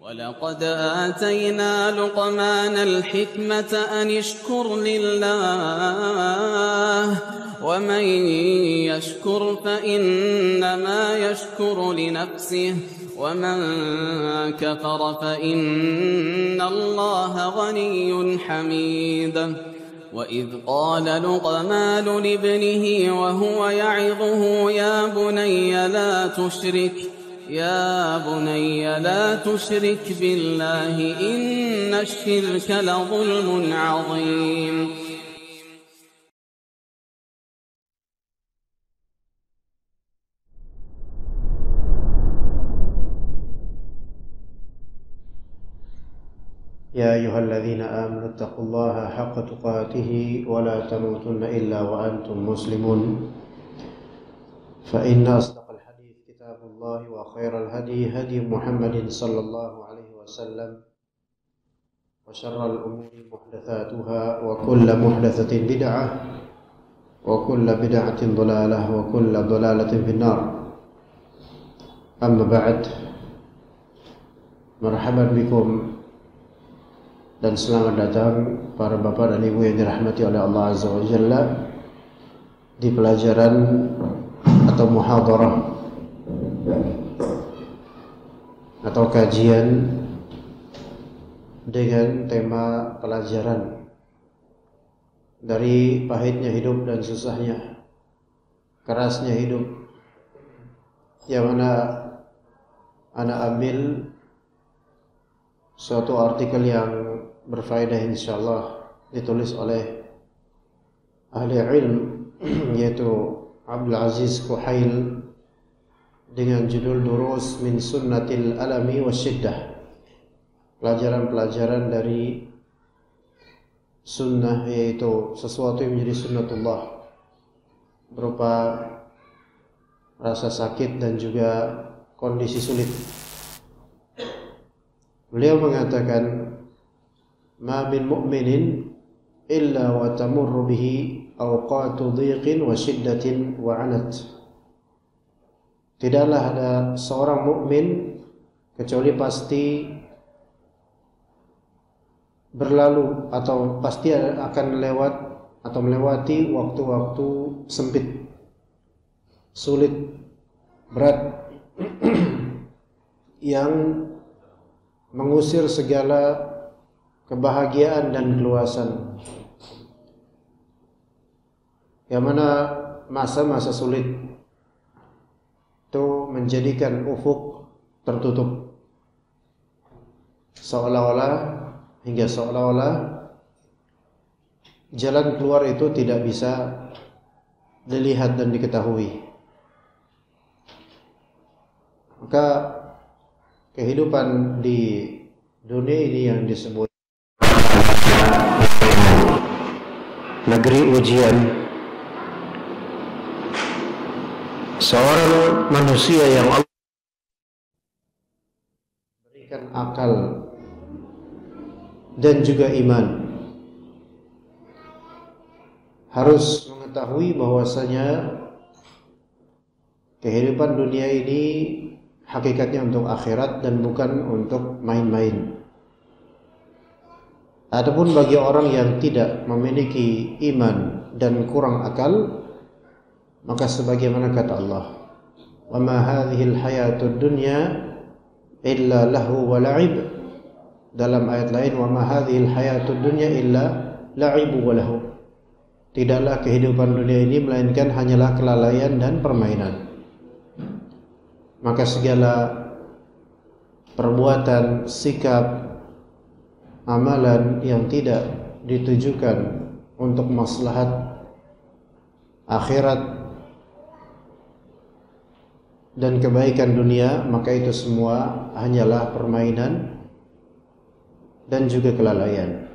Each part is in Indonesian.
ولقد آتينا لقمان الحكمة أن اشكر لله ومن يشكر فإنما يشكر لنفسه ومن كفر فإن الله غني حميد وإذ قال لقمان لابنه وهو يعظه يا بني لا تشرك بالله إن الشرك لظلم عظيم. يا أيها الذين آمنوا اتقوا الله حق تقاته ولا تموتن إلا وأنتم مسلمون فإن أصدق الحديث كتاب الله وخير الهدي هدي محمد صلى الله عليه وسلم وشر الأمور محدثاتها وكل محدثة بدعة وكل بدعة ضلالة وكل ضلالة في النار. أما بعد، مرحبا بكم dan selamat datang para bapak dan ibu yang dirahmati oleh Allah Azza wa Jalla di pelajaran atau muhadarah atau kajian dengan tema pelajaran dari pahitnya hidup dan susahnya, kerasnya hidup, yang mana ana ambil suatu artikel yang berfaedah insyaallah ditulis oleh ahli ilm yaitu Abdul Aziz Kuhail dengan judul Durus min Sunnatil Alami Wasyiddah, pelajaran-pelajaran dari sunnah, yaitu sesuatu yang menjadi sunnatullah berupa rasa sakit dan juga kondisi sulit. Beliau mengatakan, ma min mu'minin illa wa tamurru bihi awqatu dhiqin wa shiddatin wa anat. Tidaklah ada seorang mukmin kecuali pasti berlalu atau pasti akan lewat atau melewati waktu-waktu sempit, sulit, berat yang mengusir segala kebahagiaan dan keluasan, yang mana masa-masa sulit itu menjadikan ufuk tertutup, seolah-olah jalan keluar itu tidak bisa dilihat dan diketahui. Maka kehidupan di dunia ini yang disebut negeri ujian, seorang manusia yang Allah berikan akal dan juga iman harus mengetahui bahwasanya kehidupan dunia ini hakikatnya untuk akhirat dan bukan untuk main-main. Adapun bagi orang yang tidak memiliki iman dan kurang akal, maka sebagaimana kata Allah, wa ma hadhil hayatud dunya illa lahu wa la'ib. Dalam ayat lain, wa ma hadhil hayatud dunya illa la'ibu wa lahu. Tidaklah kehidupan dunia ini melainkan hanyalah kelalaian dan permainan. Maka segala perbuatan, sikap, amalan yang tidak ditujukan untuk maslahat akhirat dan kebaikan dunia, maka itu semua hanyalah permainan dan juga kelalaian.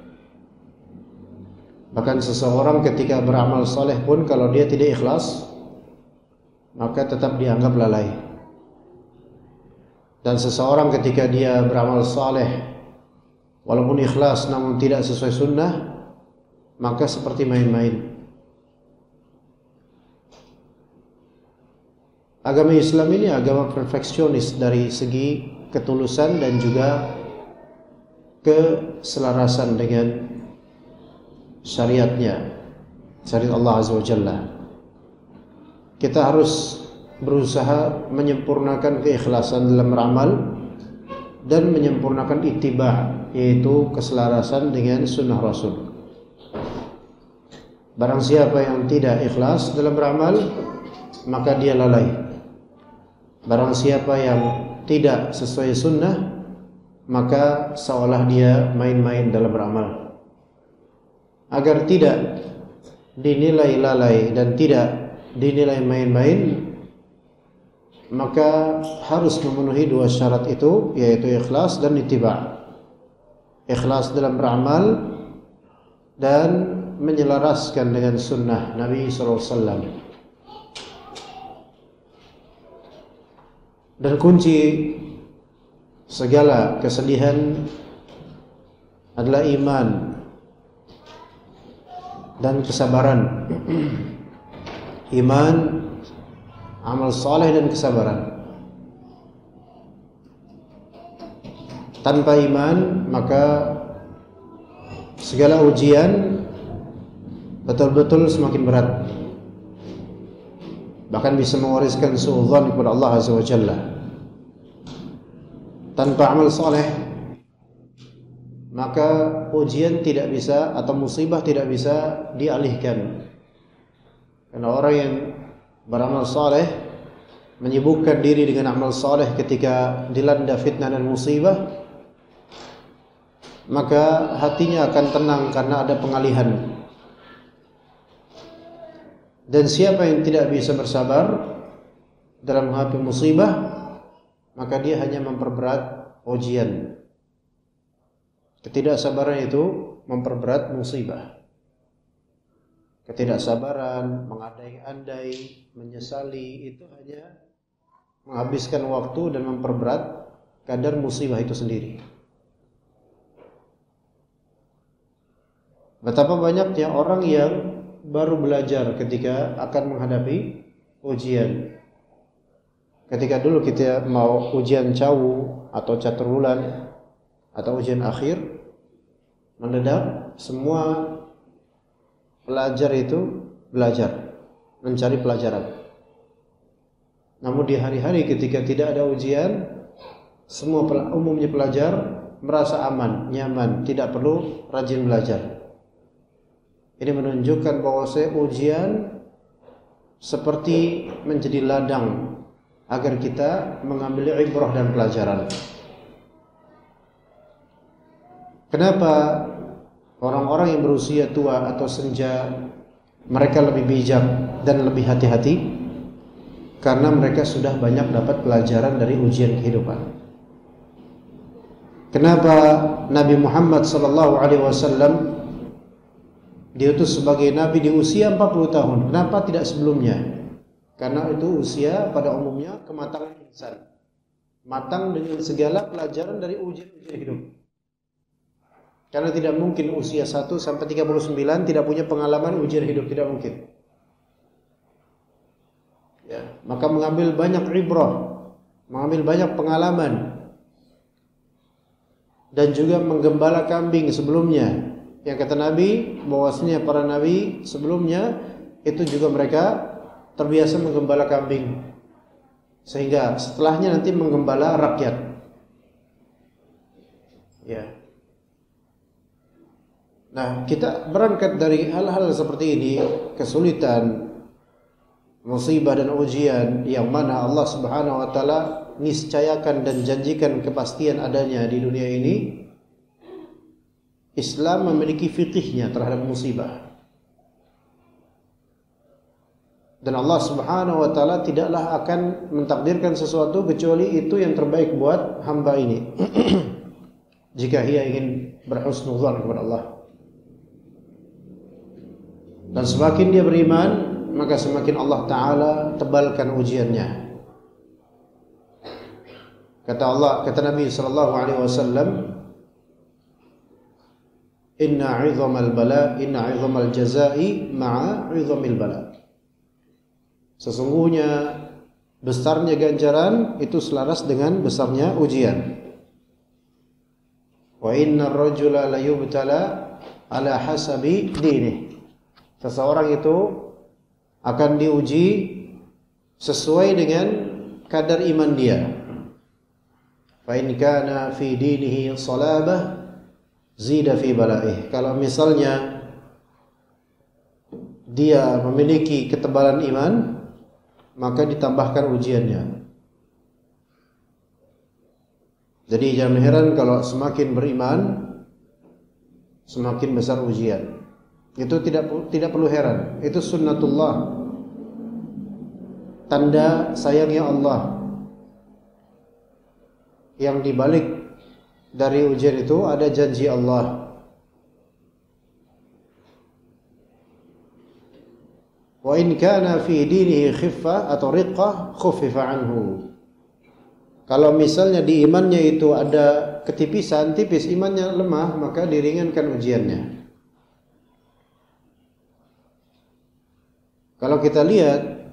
Bahkan seseorang ketika beramal soleh pun kalau dia tidak ikhlas, maka tetap dianggap lalai. Dan seseorang ketika dia beramal soleh walaupun ikhlas namun tidak sesuai sunnah, maka seperti main-main. Agama Islam ini agama perfeksionis dari segi ketulusan dan juga keselarasan dengan syariatnya, syariat Allah Azza wa Jalla. Kita harus berusaha menyempurnakan keikhlasan dalam beramal dan menyempurnakan ittiba', yaitu keselarasan dengan sunnah Rasul. Barang siapa yang tidak ikhlas dalam beramal, maka dia lalai. Barang siapa yang tidak sesuai sunnah, maka seolah dia main-main dalam beramal. Agar tidak dinilai lalai dan tidak dinilai main-main, maka harus memenuhi dua syarat itu, yaitu ikhlas dan ittiba'. Ikhlas dalam beramal dan menyelaraskan dengan sunnah Nabi SAW. Dan kunci segala kesedihan adalah iman dan kesabaran. Iman, amal saleh dan kesabaran. Tanpa iman maka segala ujian betul-betul semakin berat, bahkan bisa mewariskan suudzon kepada Allah Azza wa Jalla. Tanpa amal saleh maka ujian tidak bisa atau musibah tidak bisa dialihkan. Karena orang yang beramal saleh menyibukkan diri dengan amal saleh ketika dilanda fitnah dan musibah, maka hatinya akan tenang karena ada pengalihan. Dan siapa yang tidak bisa bersabar dalam menghadapi musibah, maka dia hanya memperberat ujian. Ketidaksabaran itu memperberat musibah. Ketidaksabaran, mengandai-andai, menyesali, itu hanya menghabiskan waktu dan memperberat kadar musibah itu sendiri. Betapa banyaknya orang yang baru belajar ketika akan menghadapi ujian. Ketika dulu kita mau ujian cawu atau catur bulan atau ujian akhir, mendadak semua pelajar itu belajar, mencari pelajaran. Namun di hari-hari ketika tidak ada ujian, semua umumnya pelajar merasa aman, nyaman, tidak perlu rajin belajar. Ini menunjukkan bahwa ujian seperti menjadi ladang agar kita mengambil ibrah dan pelajaran. Kenapa orang-orang yang berusia tua atau senja mereka lebih bijak dan lebih hati-hati? Karena mereka sudah banyak dapat pelajaran dari ujian kehidupan. Kenapa Nabi Muhammad SAW diutus sebagai Nabi di usia 40 tahun? Kenapa tidak sebelumnya? Karena itu usia pada umumnya kematangan insan, matang dengan segala pelajaran dari ujian-ujian hidup. Karena tidak mungkin usia 1 sampai 39 tidak punya pengalaman ujian hidup, tidak mungkin. Ya, maka mengambil banyak ibrah, mengambil banyak pengalaman, dan juga menggembala kambing sebelumnya. Yang kata Nabi, bahwasanya para nabi sebelumnya itu juga mereka terbiasa menggembala kambing, sehingga setelahnya nanti menggembala rakyat. Ya. Nah, kita berangkat dari hal-hal seperti ini, kesulitan, musibah dan ujian yang mana Allah Subhanahu wa taala niscayakan dan janjikan kepastian adanya di dunia ini. Islam memiliki fikihnya terhadap musibah. Dan Allah Subhanahu wa taala tidaklah akan mentakdirkan sesuatu kecuali itu yang terbaik buat hamba ini. Jika ia ingin berhusnuzan kepada Allah. Dan semakin dia beriman, maka semakin Allah taala tebalkan ujiannya. Kata Nabi sallallahu alaihi wasallam, Inna 'idhamal jazaa'i ma'a 'idhamil bala. Sesungguhnya besarnya ganjaran itu selaras dengan besarnya ujian. Wa innar rajula la yubtala ala hasabi dinih. Seseorang itu akan diuji sesuai dengan kadar iman dia. Fa in kana fi dinihi salabah zida fi bala'ih. Kalau misalnya dia memiliki ketebalan iman, maka ditambahkan ujiannya. Jadi jangan heran kalau semakin beriman, semakin besar ujian. Itu tidak perlu heran. Itu sunnatullah, tanda sayangnya Allah. Yang dibalik dari ujian itu ada janji Allah. Wa in kana fi dinihi khiffah atau riqqah khuffifa anhu. Kalau misalnya di imannya itu ada ketipisan, tipis, imannya lemah, maka diringankan ujiannya. Kalau kita lihat,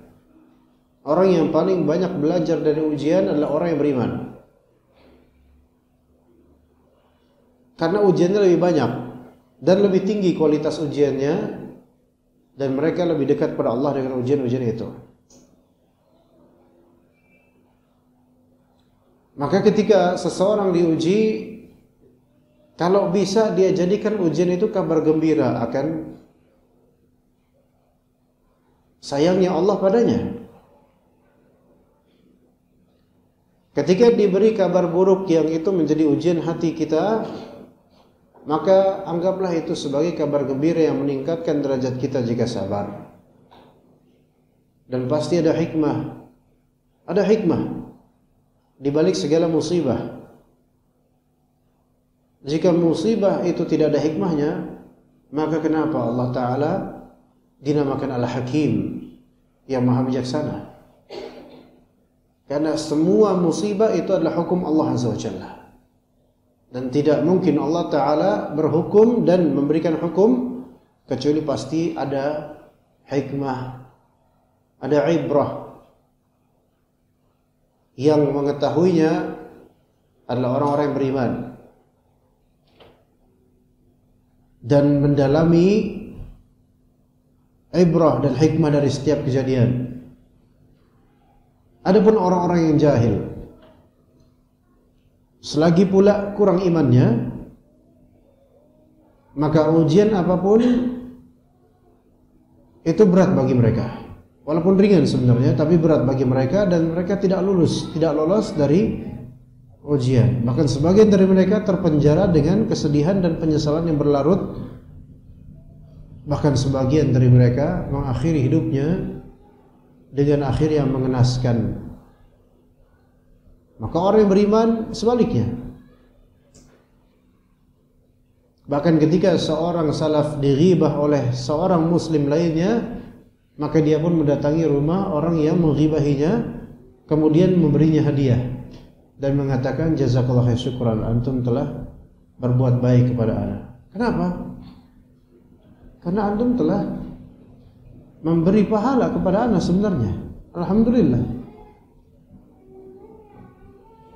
orang yang paling banyak belajar dari ujian adalah orang yang beriman. Karena ujiannya lebih banyak dan lebih tinggi kualitas ujiannya, dan mereka lebih dekat pada Allah dengan ujian-ujian itu. Maka ketika seseorang diuji, kalau bisa dia jadikan ujian itu kabar gembira akan sayangnya Allah padanya. Ketika diberi kabar buruk yang itu menjadi ujian hati kita, maka anggaplah itu sebagai kabar gembira yang meningkatkan derajat kita jika sabar. Dan pasti ada hikmah. Ada hikmah di balik segala musibah. Jika musibah itu tidak ada hikmahnya, maka kenapa Allah Ta'ala dinamakan Al-Hakim, yang maha bijaksana? Karena semua musibah itu adalah hukum Allah Azza wa Jalla. Dan tidak mungkin Allah Ta'ala berhukum dan memberikan hukum kecuali pasti ada hikmah, ada ibrah. Yang mengetahuinya adalah orang-orang yang beriman dan mendalami ibrah dan hikmah dari setiap kejadian. Adapun orang-orang yang jahil, selagi pula kurang imannya, maka ujian apapun itu berat bagi mereka. Walaupun ringan sebenarnya, tapi berat bagi mereka dan mereka tidak lolos dari ujian. Bahkan sebagian dari mereka terpenjara dengan kesedihan dan penyesalan yang berlarut. Bahkan sebagian dari mereka mengakhiri hidupnya dengan akhir yang mengenaskan. Maka orang yang beriman sebaliknya. Bahkan ketika seorang salaf dighibah oleh seorang muslim lainnya, maka dia pun mendatangi rumah orang yang menghibahinya, kemudian memberinya hadiah dan mengatakan jazakallahu syukran, antum telah berbuat baik kepada ana. Kenapa? Karena antum telah memberi pahala kepada ana sebenarnya. Alhamdulillah.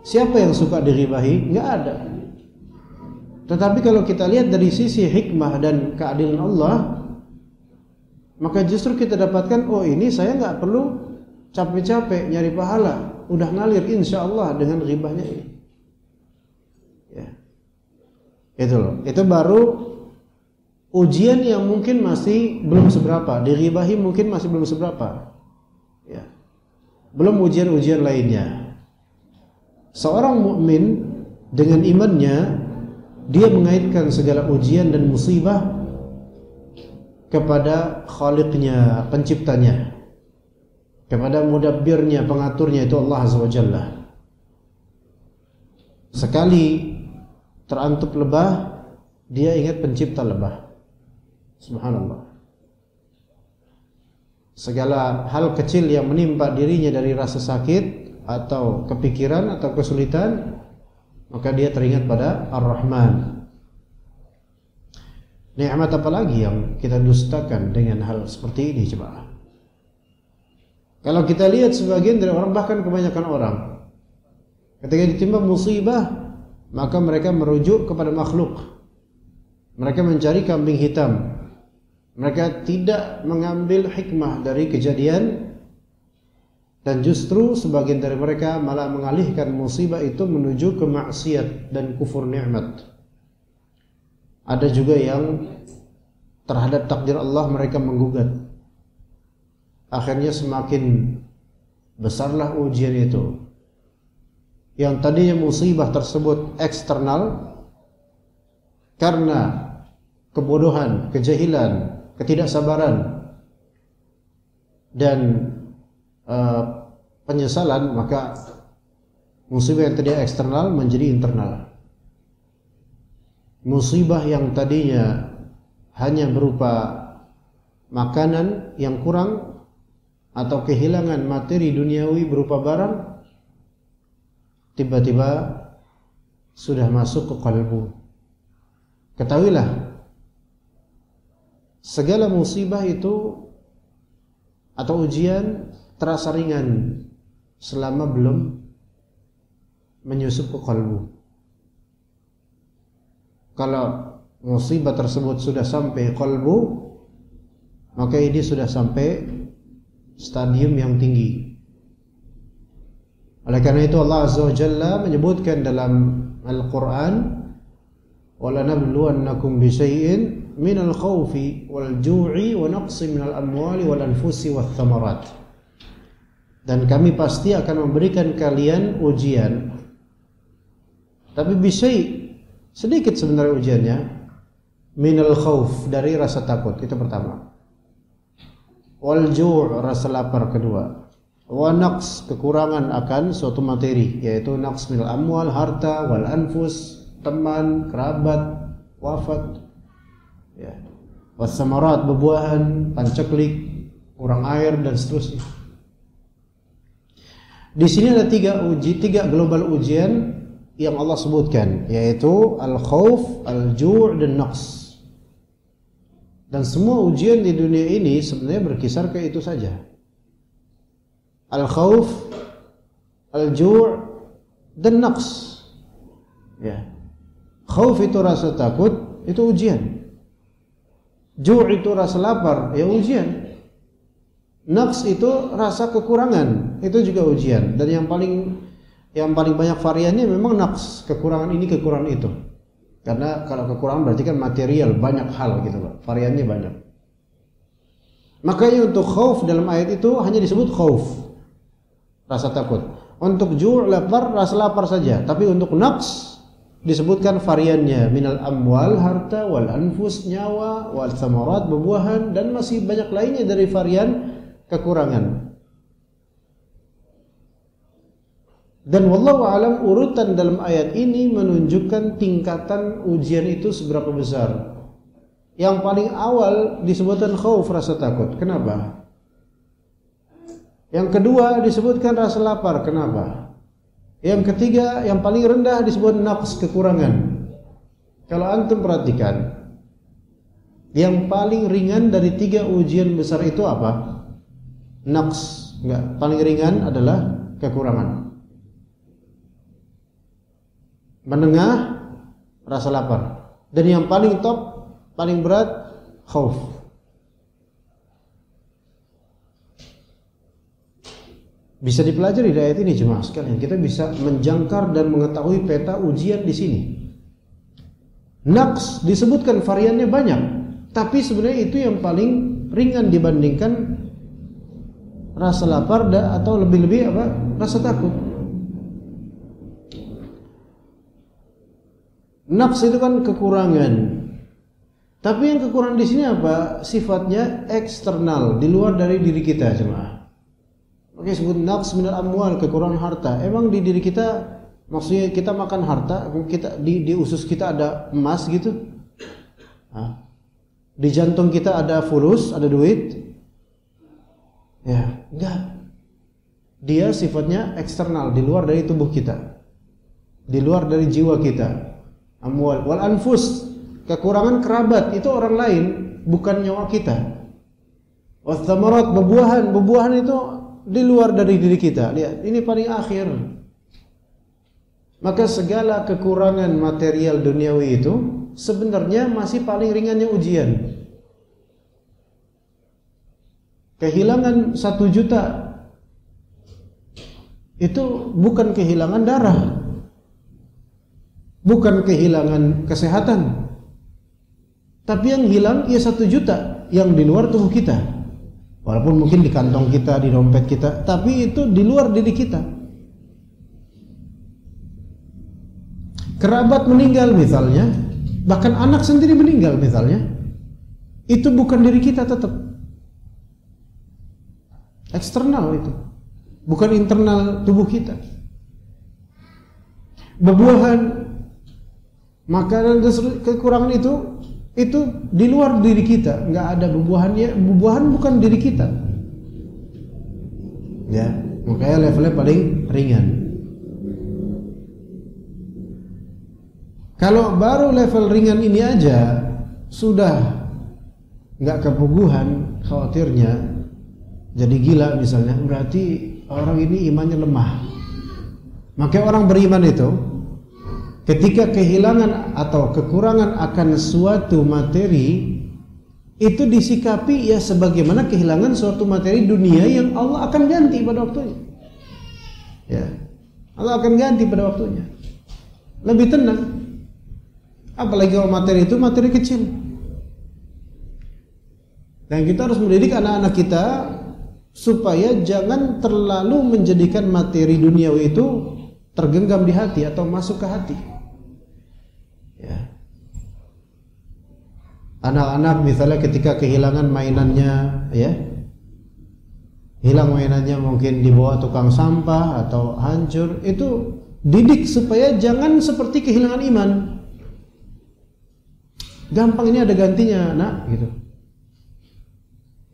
Siapa yang suka dighibahi? Enggak ada. Tetapi kalau kita lihat dari sisi hikmah dan keadilan Allah, maka justru kita dapatkan, oh ini saya nggak perlu capek-capek nyari pahala, udah ngalir insya Allah dengan ghibahnya ini. Ya, itu loh. Itu baru ujian yang mungkin masih belum seberapa, dighibahi mungkin masih belum seberapa. Ya, belum ujian-ujian lainnya. Seorang mukmin dengan imannya, dia mengaitkan segala ujian dan musibah kepada Khaliqnya, penciptanya, kepada mudabbirnya, pengaturnya, itu Allah Azza wa Jalla. Sekali terantup lebah, dia ingat pencipta lebah. Subhanallah. Segala hal kecil yang menimpa dirinya dari rasa sakit atau kepikiran atau kesulitan, maka dia teringat pada Ar-Rahman. Nikmat apa lagi yang kita dustakan dengan hal seperti ini, coba? Kalau kita lihat sebagian dari orang, bahkan kebanyakan orang, ketika ditimpa musibah, maka mereka merujuk kepada makhluk. Mereka mencari kambing hitam. Mereka tidak mengambil hikmah dari kejadian, dan justru sebagian dari mereka malah mengalihkan musibah itu menuju ke maksiat dan kufur nikmat. Ada juga yang terhadap takdir Allah mereka menggugat. Akhirnya semakin besarlah ujian itu. Yang tadinya musibah tersebut eksternal karena kebodohan, kejahilan, ketidaksabaran dan penyesalan, maka musibah yang tadinya eksternal menjadi internal. Musibah yang tadinya hanya berupa makanan yang kurang atau kehilangan materi duniawi berupa barang, tiba-tiba sudah masuk ke kalbu. Ketahuilah, segala musibah itu atau ujian terasa ringan selama belum menyusup ke kalbu. Kalau musibah tersebut sudah sampai kalbu, maka ini sudah sampai stadium yang tinggi. Oleh karena itu Allah Azza wa Jalla menyebutkan dalam Al-Quran, وَلَنَبْلُوَنَّكُمْ بِشَيْءٍ مِنَ الْخَوْفِ وَالْجُوعِ وَنَقْصٍ مِنَ الْأَمْوَالِ وَالْأَنْفُسِ وَالثَّمَرَاتِ. Dan kami pasti akan memberikan kalian ujian, tapi bisyai, sedikit sebenarnya ujiannya, minal khauf, dari rasa takut, itu pertama. Wal ju', rasa lapar, kedua. Wa naqs, kekurangan akan suatu materi, yaitu naqs minal amwal, harta, wal anfus, teman, kerabat, wafat, ya. Was samarat, buah-buahan, panceklik, kurang air, dan seterusnya. Di sini ada tiga global ujian yang Allah sebutkan, yaitu al-khauf, al-ju', dan naqs. Dan semua ujian di dunia ini sebenarnya berkisar ke itu saja. Al-khauf, al-ju', dan naqs. Ya. Khauf itu rasa takut, itu ujian. Ju' itu rasa lapar, ya ujian. Naqs itu rasa kekurangan, itu juga ujian. Dan yang paling banyak variannya memang naqs, kekurangan ini, kekurangan itu. Karena kalau kekurangan berarti kan material, banyak hal gitu Pak. Variannya banyak. Makanya untuk khauf dalam ayat itu hanya disebut khauf, rasa takut. Untuk ju', lapar, rasa lapar saja. Tapi untuk naqs disebutkan variannya, minal amwal, harta, wal anfus, nyawa, wal thamarat, buah-buahan, dan masih banyak lainnya dari varian kekurangan. Dan wallahu alam, urutan dalam ayat ini menunjukkan tingkatan ujian itu seberapa besar. Yang paling awal disebutkan khauf, rasa takut. Kenapa? Yang kedua disebutkan rasa lapar. Kenapa? Yang ketiga, yang paling rendah disebut naqs, kekurangan. Kalau antum perhatikan, yang paling ringan dari tiga ujian besar itu apa? Naqs. Enggak, paling ringan adalah kekurangan. Menengah, rasa lapar. Dan yang paling top, paling berat, khauf. Bisa dipelajari di ayat ini jemaah sekalian. Kita bisa menjangkar dan mengetahui peta ujian di sini. Naqs disebutkan variannya banyak, tapi sebenarnya itu yang paling ringan dibandingkan rasa lapar atau lebih-lebih apa? Rasa takut. Nafs itu kan kekurangan. Tapi yang kekurangan di sini apa? Sifatnya eksternal, di luar dari diri kita, jemaah. Oke, sebut nafs minal amwal, kekurangan harta. Emang di diri kita, maksudnya kita makan harta, kita di usus kita ada emas gitu? Di jantung kita ada fulus, ada duit? Ya, enggak. Dia sifatnya eksternal, di luar dari tubuh kita, di luar dari jiwa kita. Amwal wal anfus, kekurangan kerabat, itu orang lain, bukan nyawa kita. Was thamarat, buah-buahan itu di luar dari diri kita. Lihat, ini paling akhir. Maka segala kekurangan material duniawi itu sebenarnya masih paling ringannya ujian. Kehilangan 1 juta itu bukan kehilangan darah, bukan kehilangan kesehatan, tapi yang hilang ya 1 juta yang di luar tubuh kita. Walaupun mungkin di kantong kita, di dompet kita, tapi itu di luar diri kita. Kerabat meninggal misalnya, bahkan anak sendiri meninggal misalnya, itu bukan diri kita, tetap eksternal itu, bukan internal tubuh kita. Bebuahan, makanan dan kekurangan itu di luar diri kita, nggak ada bebuahannya. Bebuahan bukan diri kita, ya. Makanya levelnya paling ringan. Kalau baru level ringan ini aja sudah nggak kepuguhan, khawatirnya jadi gila misalnya, berarti orang ini imannya lemah. Maka orang beriman itu ketika kehilangan atau kekurangan akan suatu materi, itu disikapi ya sebagaimana kehilangan suatu materi dunia yang Allah akan ganti pada waktunya. Ya, Allah akan ganti pada waktunya. Lebih tenang. Apalagi kalau materi itu materi kecil. Dan kita harus mendidik anak-anak kita supaya jangan terlalu menjadikan materi duniawi itu tergenggam di hati atau masuk ke hati. Ya. Anak-anak misalnya ketika kehilangan mainannya, ya, hilang mainannya, mungkin dibawa tukang sampah atau hancur, itu didik supaya jangan seperti kehilangan iman. Gampang, ini ada gantinya, nak, gitu.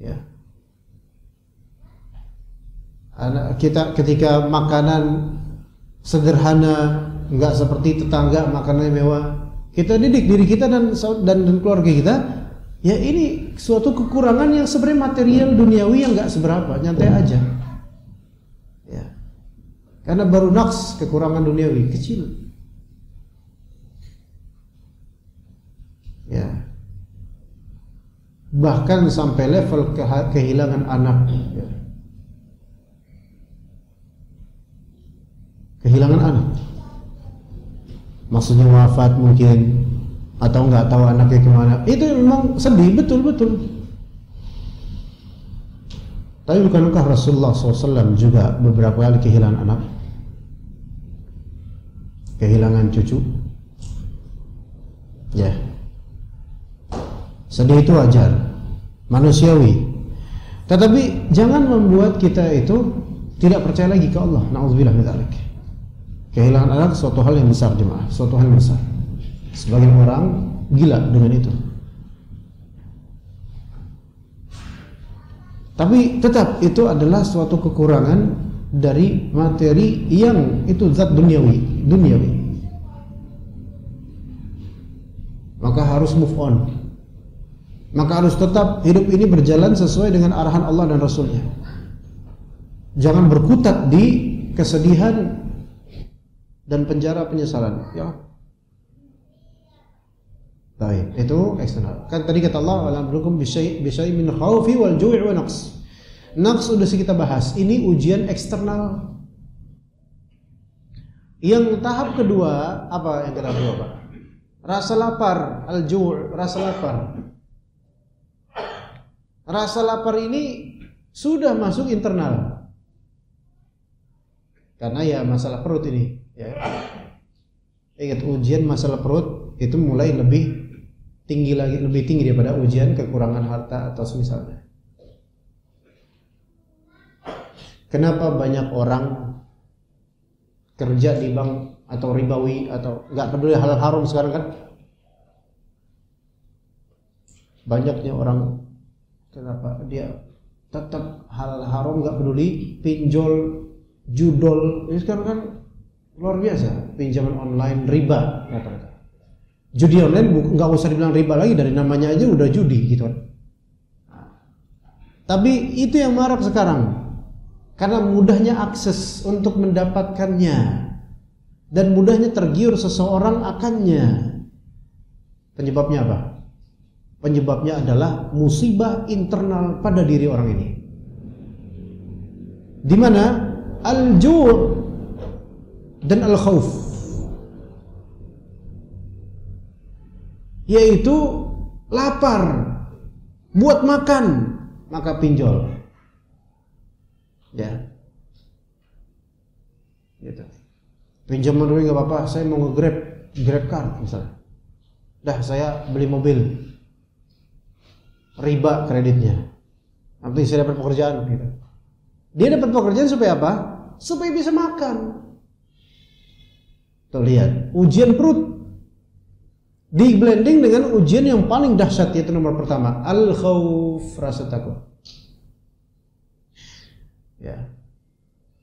Ya. Anak kita ketika makanan sederhana, nggak seperti tetangga makanannya mewah, kita didik diri kita dan keluarga kita, ya ini suatu kekurangan yang sebenarnya material duniawi yang nggak seberapa, nyantai aja, ya, karena baru naqs, kekurangan duniawi kecil, ya, bahkan sampai level kehilangan anak, ya. Kehilangan anak, maksudnya wafat mungkin, atau nggak tahu anaknya kemana, itu memang sedih betul-betul. Tapi bukankah Rasulullah SAW juga beberapa kali kehilangan anak, kehilangan cucu? Ya, sedih itu wajar, manusiawi. Tetapi jangan membuat kita itu tidak percaya lagi ke Allah. Na'udzubillah min dzalik. Kehilangan anak suatu hal yang besar, jemaah, suatu hal yang besar. Sebagian orang gila dengan itu. Tapi tetap itu adalah suatu kekurangan dari materi yang itu zat duniawi. Maka harus move on. Maka harus tetap hidup ini berjalan sesuai dengan arahan Allah dan Rasulnya. Jangan berkutat di kesedihan dan penjara penyesalan, ya. Baik, itu eksternal. Kan tadi kata Allah, "Alam birukum bisyai min khaufi wal ju'i wa naqs." Naqs sudah kita bahas. Ini ujian eksternal. Yang tahap kedua, apa yang kedua, Pak? Rasa lapar, al-ju', rasa lapar. Rasa lapar ini sudah masuk internal. Karena ya masalah perut ini, ya. Ingat, ujian masalah perut itu mulai lebih tinggi daripada ujian kekurangan harta atau semisalnya. Kenapa banyak orang kerja di bank atau ribawi atau nggak peduli halal haram sekarang kan? Banyaknya orang, kenapa dia tetap halal haram, nggak peduli, pinjol, judol, ini sekarang kan luar biasa, pinjaman online, riba rata-rata. Judi online nggak usah dibilang riba lagi, dari namanya aja udah judi gitu kan. Tapi itu yang marak sekarang. karena mudahnya akses untuk mendapatkannya dan mudahnya tergiur seseorang akannya. Penyebabnya apa? Penyebabnya adalah musibah internal pada diri orang ini, di mana al-ju' dan al-khauf, yaitu lapar, buat makan maka pinjol, ya, gitu. Pinjaman dulu nggak apa-apa, saya mau nge-grab card misalnya, dah saya beli mobil, riba kreditnya, nanti saya dapat pekerjaan, gitu. Dia dapat pekerjaan supaya apa? Supaya bisa makan. Tuh lihat, ujian perut di blending dengan ujian yang paling dahsyat, yaitu nomor pertama, al-khauf, rasa takut. Ya.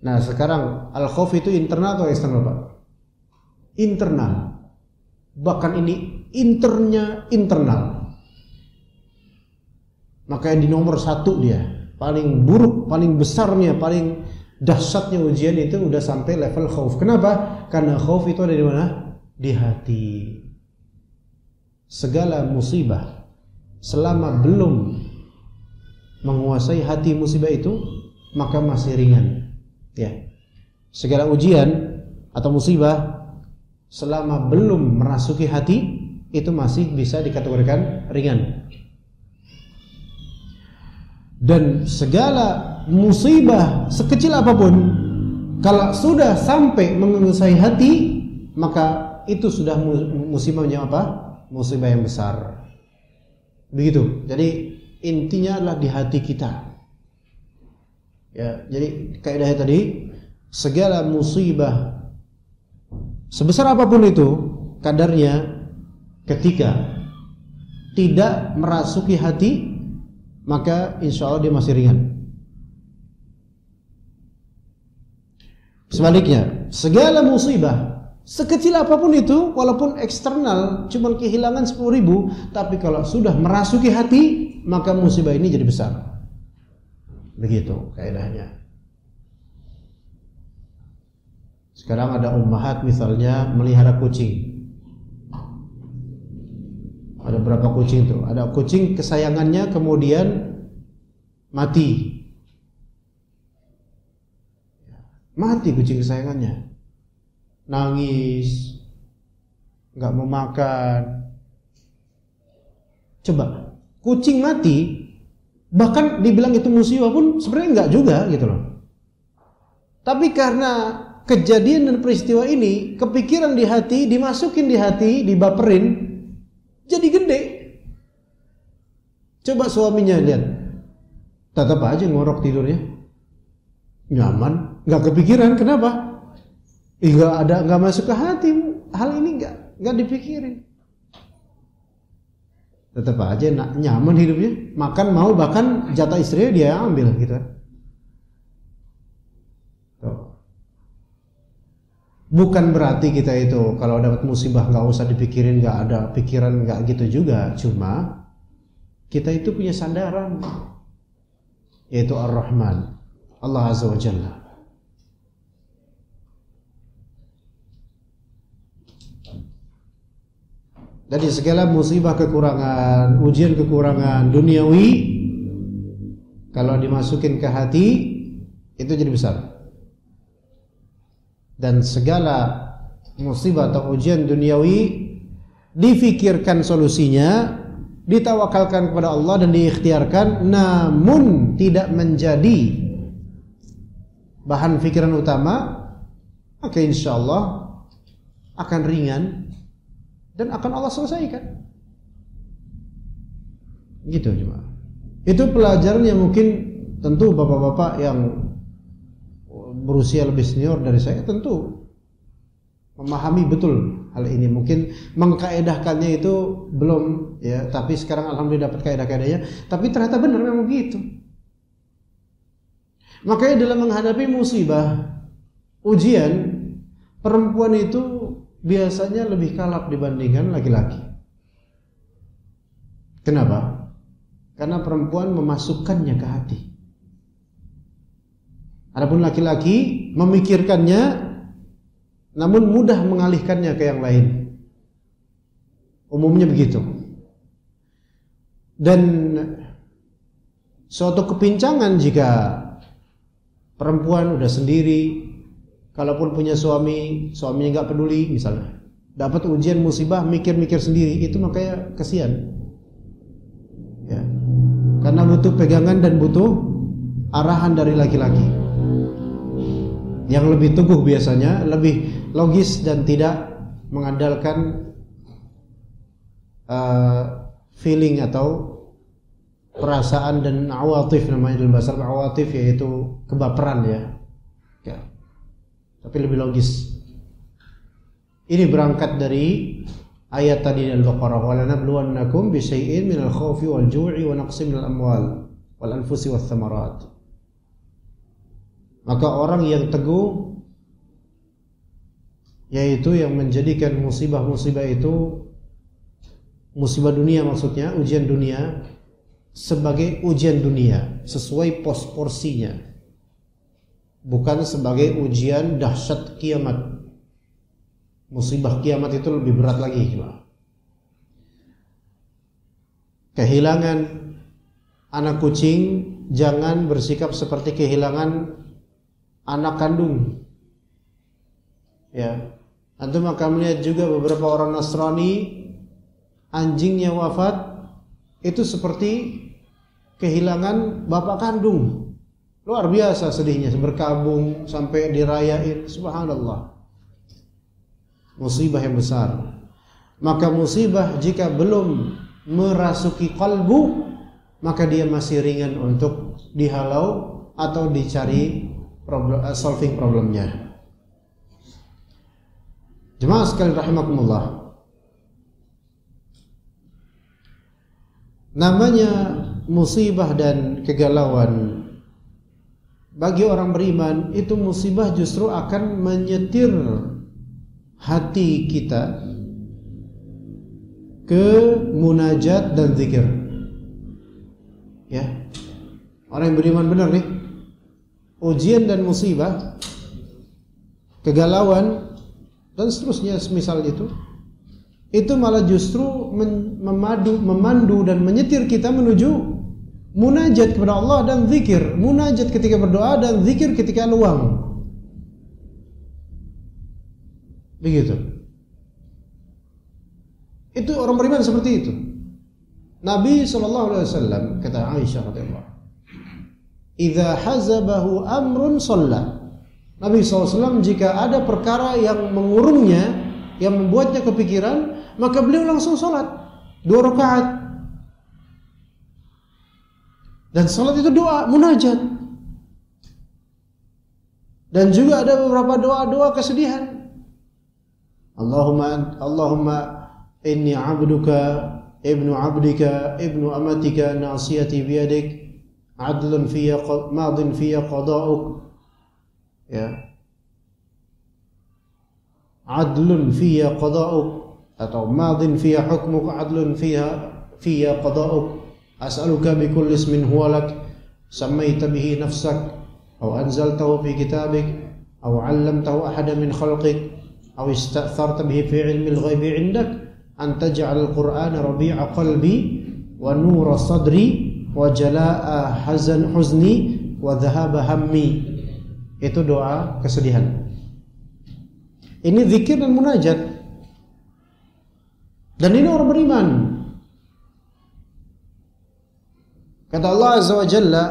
Nah sekarang al-khauf itu internal atau eksternal, Pak? Internal. Bahkan ini internya internal. Maka di nomor 1 dia, paling buruk, paling besarnya, paling dahsyatnya ujian itu udah sampai level khauf. Kenapa? Karena khauf itu ada di mana? Di hati. Segala musibah selama belum menguasai hati musibah itu, maka masih ringan, ya. Segala ujian atau musibah selama belum merasuki hati itu masih bisa dikategorikan ringan. Dan segala musibah sekecil apapun, kalau sudah sampai menguasai hati, maka itu sudah musibahnya apa? Musibah yang besar. Begitu. Jadi intinya adalah di hati kita. Ya, jadi kaidahnya tadi, segala musibah sebesar apapun itu kadarnya, ketika tidak merasuki hati, maka insya Allah dia masih ringan. Sebaliknya, segala musibah sekecil apapun itu, walaupun eksternal cuma kehilangan 10.000, tapi kalau sudah merasuki hati, maka musibah ini jadi besar. Begitu kaidahnya. Sekarang ada ummahat misalnya melihara kucing. Ada berapa kucing tuh? Ada kucing kesayangannya kemudian mati. Mati kucing kesayangannya. Nangis, nggak mau makan. Coba, kucing mati, bahkan dibilang itu musibah pun sebenarnya nggak juga gitu loh. Tapi karena kejadian dan peristiwa ini, kepikiran di hati, dimasukin di hati, dibaperin, jadi gede. Coba suaminya lihat, tetap aja ngorok tidurnya, nyaman, nggak kepikiran. Kenapa? Nggak masuk ke hati, hal ini nggak dipikirin. Tetap aja nyaman hidupnya, makan mau, bahkan jatah istrinya dia ambil gitu. Tuh. Bukan berarti kita itu kalau dapat musibah nggak usah dipikirin, nggak ada pikiran, nggak gitu juga. Cuma kita itu punya sandaran, yaitu Ar-Rahman, Allah Azza wa Jalla. Dari segala musibah kekurangan, ujian kekurangan duniawi, kalau dimasukin ke hati itu jadi besar. Dan segala musibah atau ujian duniawi difikirkan solusinya, ditawakalkan kepada Allah dan diikhtiarkan, namun tidak menjadi bahan fikiran utama, maka insya Allah akan ringan dan akan Allah selesaikan. Gitu cuma. Itu pelajaran yang mungkin tentu bapak-bapak yang berusia lebih senior dari saya tentu memahami betul hal ini. Mungkin mengkaedahkannya itu belum, ya, tapi sekarang alhamdulillah dapat kaedah-kaedahnya. Tapi ternyata benar memang begitu. Makanya dalam menghadapi musibah, ujian, perempuan itu biasanya lebih kalap dibandingkan laki-laki. Kenapa? Karena perempuan memasukkannya ke hati. Adapun laki-laki memikirkannya namun mudah mengalihkannya ke yang lain. Umumnya begitu. Dan suatu kepincangan jika perempuan udah sendiri, kalaupun punya suami, suaminya nggak peduli misalnya, dapat ujian musibah mikir-mikir sendiri, itu makanya kesian. Ya. Karena butuh pegangan dan butuh arahan dari laki-laki yang lebih teguh biasanya, lebih logis dan tidak mengandalkan feeling atau perasaan dan awatif, namanya dalam bahasa awatif yaitu kebaperan ya. Tapi lebih logis. Ini berangkat dari ayat tadi di Al-Baqarah, wa lanabluwannakum bisyai'in minal khawfi wal ju'i wa naqsin minal amwal wal anfusi wath thamarat. Maka orang yang teguh, yaitu yang menjadikan musibah-musibah itu, musibah dunia maksudnya, ujian dunia, sebagai ujian dunia sesuai porsinya, bukan sebagai ujian dahsyat kiamat. Musibah kiamat itu lebih berat lagi. Kehilangan anak kucing jangan bersikap seperti kehilangan anak kandung. Ya, antum akan melihat juga beberapa orang Nasrani, anjingnya wafat, itu seperti kehilangan bapak kandung. Luar biasa sedihnya, berkabung sampai dirayain, subhanallah. Musibah yang besar. Maka musibah jika belum merasuki kalbu, maka dia masih ringan untuk dihalau atau dicari solving problemnya. Jemaah sekalian rahimakumullah, namanya musibah dan kegalauan bagi orang beriman, itu musibah justru akan menyetir hati kita ke munajat dan zikir. Ya, orang yang beriman benar nih, ujian dan musibah, kegalauan dan seterusnya semisal itu malah justru memandu dan menyetir kita menuju munajat kepada Allah dan zikir. Munajat ketika berdoa dan zikir ketika luang. Begitu. Itu orang beriman seperti itu. Nabi SAW kata Aisyah radhiyallahu, "Idza hazabahu amrun shalla." Nabi SAW jika ada perkara yang mengurungnya, yang membuatnya kepikiran, maka beliau langsung sholat 2 rakaat. Dan sholat itu doa, munajat. Dan juga ada beberapa doa-doa kesedihan. Allahumma inni abduka ibnu abdika ibnu amatika nasiyati biyadik adlun fiyya madin fiyya qada'uk, ya, adlun fiyya qada'uk atau madin fiyya hukmuk adlun fiyya qada'uk, as'aluka bikulli ismin huwa lak sammaita bihi nafsak aw anzaltahu fi kitabik aw 'allamtahu ahadan min khalqik aw ista'tharta bihi fi 'ilmi al-ghaibi 'indak an taj'al al-Qur'ana rabi'a qalbi wa nura sadri wa jalaa'a huzni wa dhahaba hammi. Itu doa kesedihan. Ini zikir dan munajat. Dan ini orang beriman. Kata Allah Azza wa Jalla,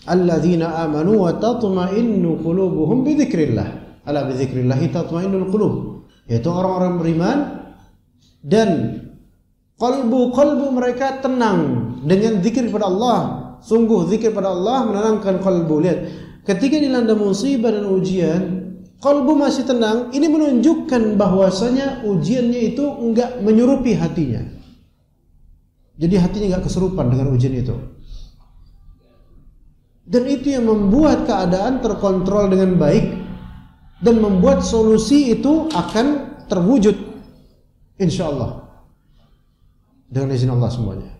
alladzina amanu wa tatma'innu qulubuhum bi dzikrillah. Ala bi dzikrillah tatma'innul qulub. Yaitu orang-orang beriman dan kalbu mereka tenang dengan zikir kepada Allah. Sungguh zikir kepada Allah menenangkan kalbu. Lihat, ketika dilanda musibah dan ujian, kalbu masih tenang. Ini menunjukkan bahwasanya ujiannya itu enggak menyerupi hatinya. Jadi hatinya enggak kesurupan dengan ujian itu. Dan itu yang membuat keadaan terkontrol dengan baik dan membuat solusi itu akan terwujud insyaallah dengan izin Allah semuanya.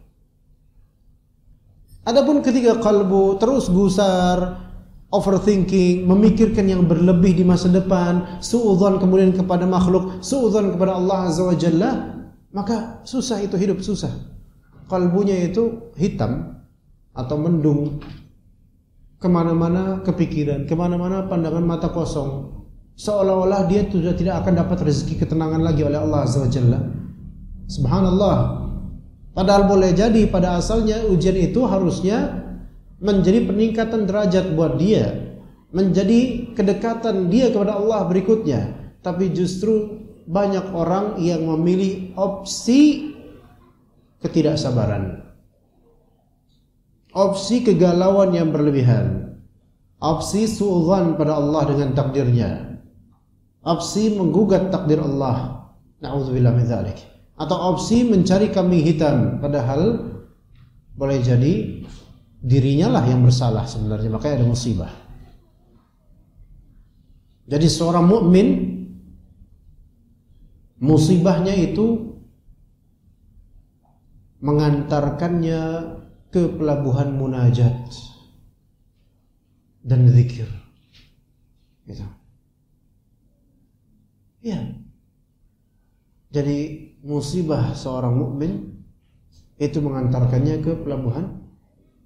Adapun ketika kalbu terus gusar, overthinking, memikirkan yang berlebih di masa depan, suudzon kemudian kepada makhluk, suudzon kepada Allah Azza wa Jalla, maka susah itu hidup, susah. Kalbunya itu hitam atau mendung, kemana-mana kepikiran, kemana-mana pandangan mata kosong, seolah-olah dia sudah tidak akan dapat rezeki ketenangan lagi oleh Allah Azza wa Jalla. Subhanallah. Padahal boleh jadi pada asalnya ujian itu harusnya menjadi peningkatan derajat buat dia, menjadi kedekatan dia kepada Allah berikutnya. Tapi justru banyak orang yang memilih opsi ketidaksabaran, opsi kegalauan yang berlebihan, opsi suudzon pada Allah dengan takdirnya, opsi menggugat takdir Allah, na'udzubillah min dzalik, atau opsi mencari kambing hitam, padahal boleh jadi dirinya lah yang bersalah sebenarnya, makanya ada musibah. Jadi seorang mukmin musibahnya itu mengantarkannya ke pelabuhan munajat dan zikir. Gitu. Ya. Jadi musibah seorang mukmin itu mengantarkannya ke pelabuhan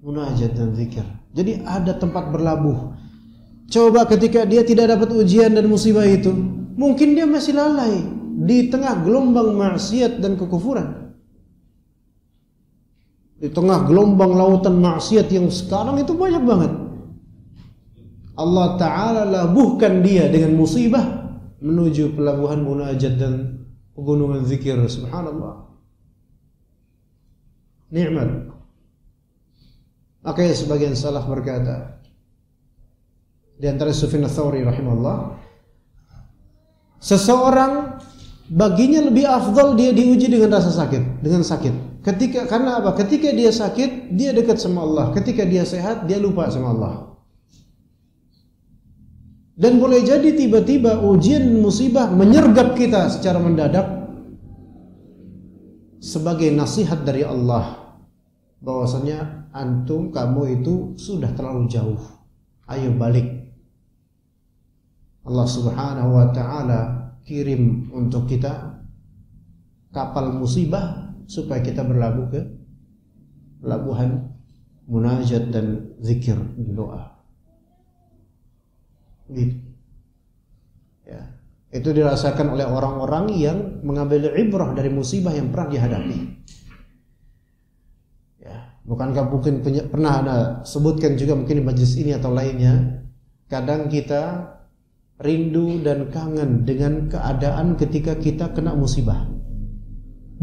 munajat dan zikir. Jadi ada tempat berlabuh. Coba ketika dia tidak dapat ujian dan musibah itu, mungkin dia masih lalai di tengah gelombang maksiat dan kekufuran. Di tengah gelombang lautan maksiat yang sekarang itu banyak banget. Allah Ta'ala labuhkan dia dengan musibah menuju pelabuhan munajat dan pegunungan zikir. Subhanallah, nikmat. Makanya sebagian salaf berkata, di antara Sufyan Ats-Tsauri rahimahullah, seseorang baginya lebih afdal dia diuji dengan rasa sakit, dengan sakit. Karena apa? Ketika dia sakit, dia dekat sama Allah. Ketika dia sehat, dia lupa sama Allah. Dan boleh jadi tiba-tiba ujian musibah menyergap kita secara mendadak sebagai nasihat dari Allah, bahwasanya antum, kamu itu sudah terlalu jauh, ayo balik. Allah Subhanahu wa Ta'ala kirim untuk kita kapal musibah supaya kita berlabuh ke pelabuhan munajat dan zikir dan doa. Gitu. Ya. Itu dirasakan oleh orang-orang yang mengambil ibrah dari musibah yang pernah dihadapi. Ya. Bukankah mungkin pernah Anda sebutkan juga mungkin di majelis ini atau lainnya, kadang kita rindu dan kangen dengan keadaan ketika kita kena musibah.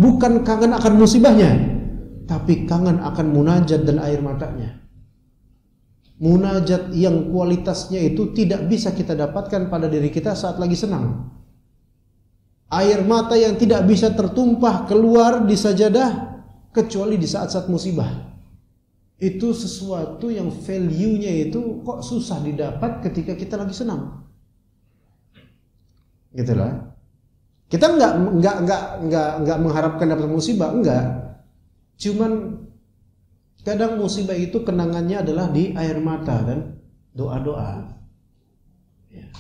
Bukan kangen akan musibahnya, tapi kangen akan munajat dan air matanya. Munajat yang kualitasnya itu tidak bisa kita dapatkan pada diri kita saat lagi senang. Air mata yang tidak bisa tertumpah keluar di sajadah kecuali di saat-saat musibah. Itu sesuatu yang value-nya itu kok susah didapat ketika kita lagi senang. Gitulah. Kita enggak mengharapkan dapat musibah, enggak. Cuman kadang musibah itu kenangannya adalah di air mata dan doa-doa. Ya.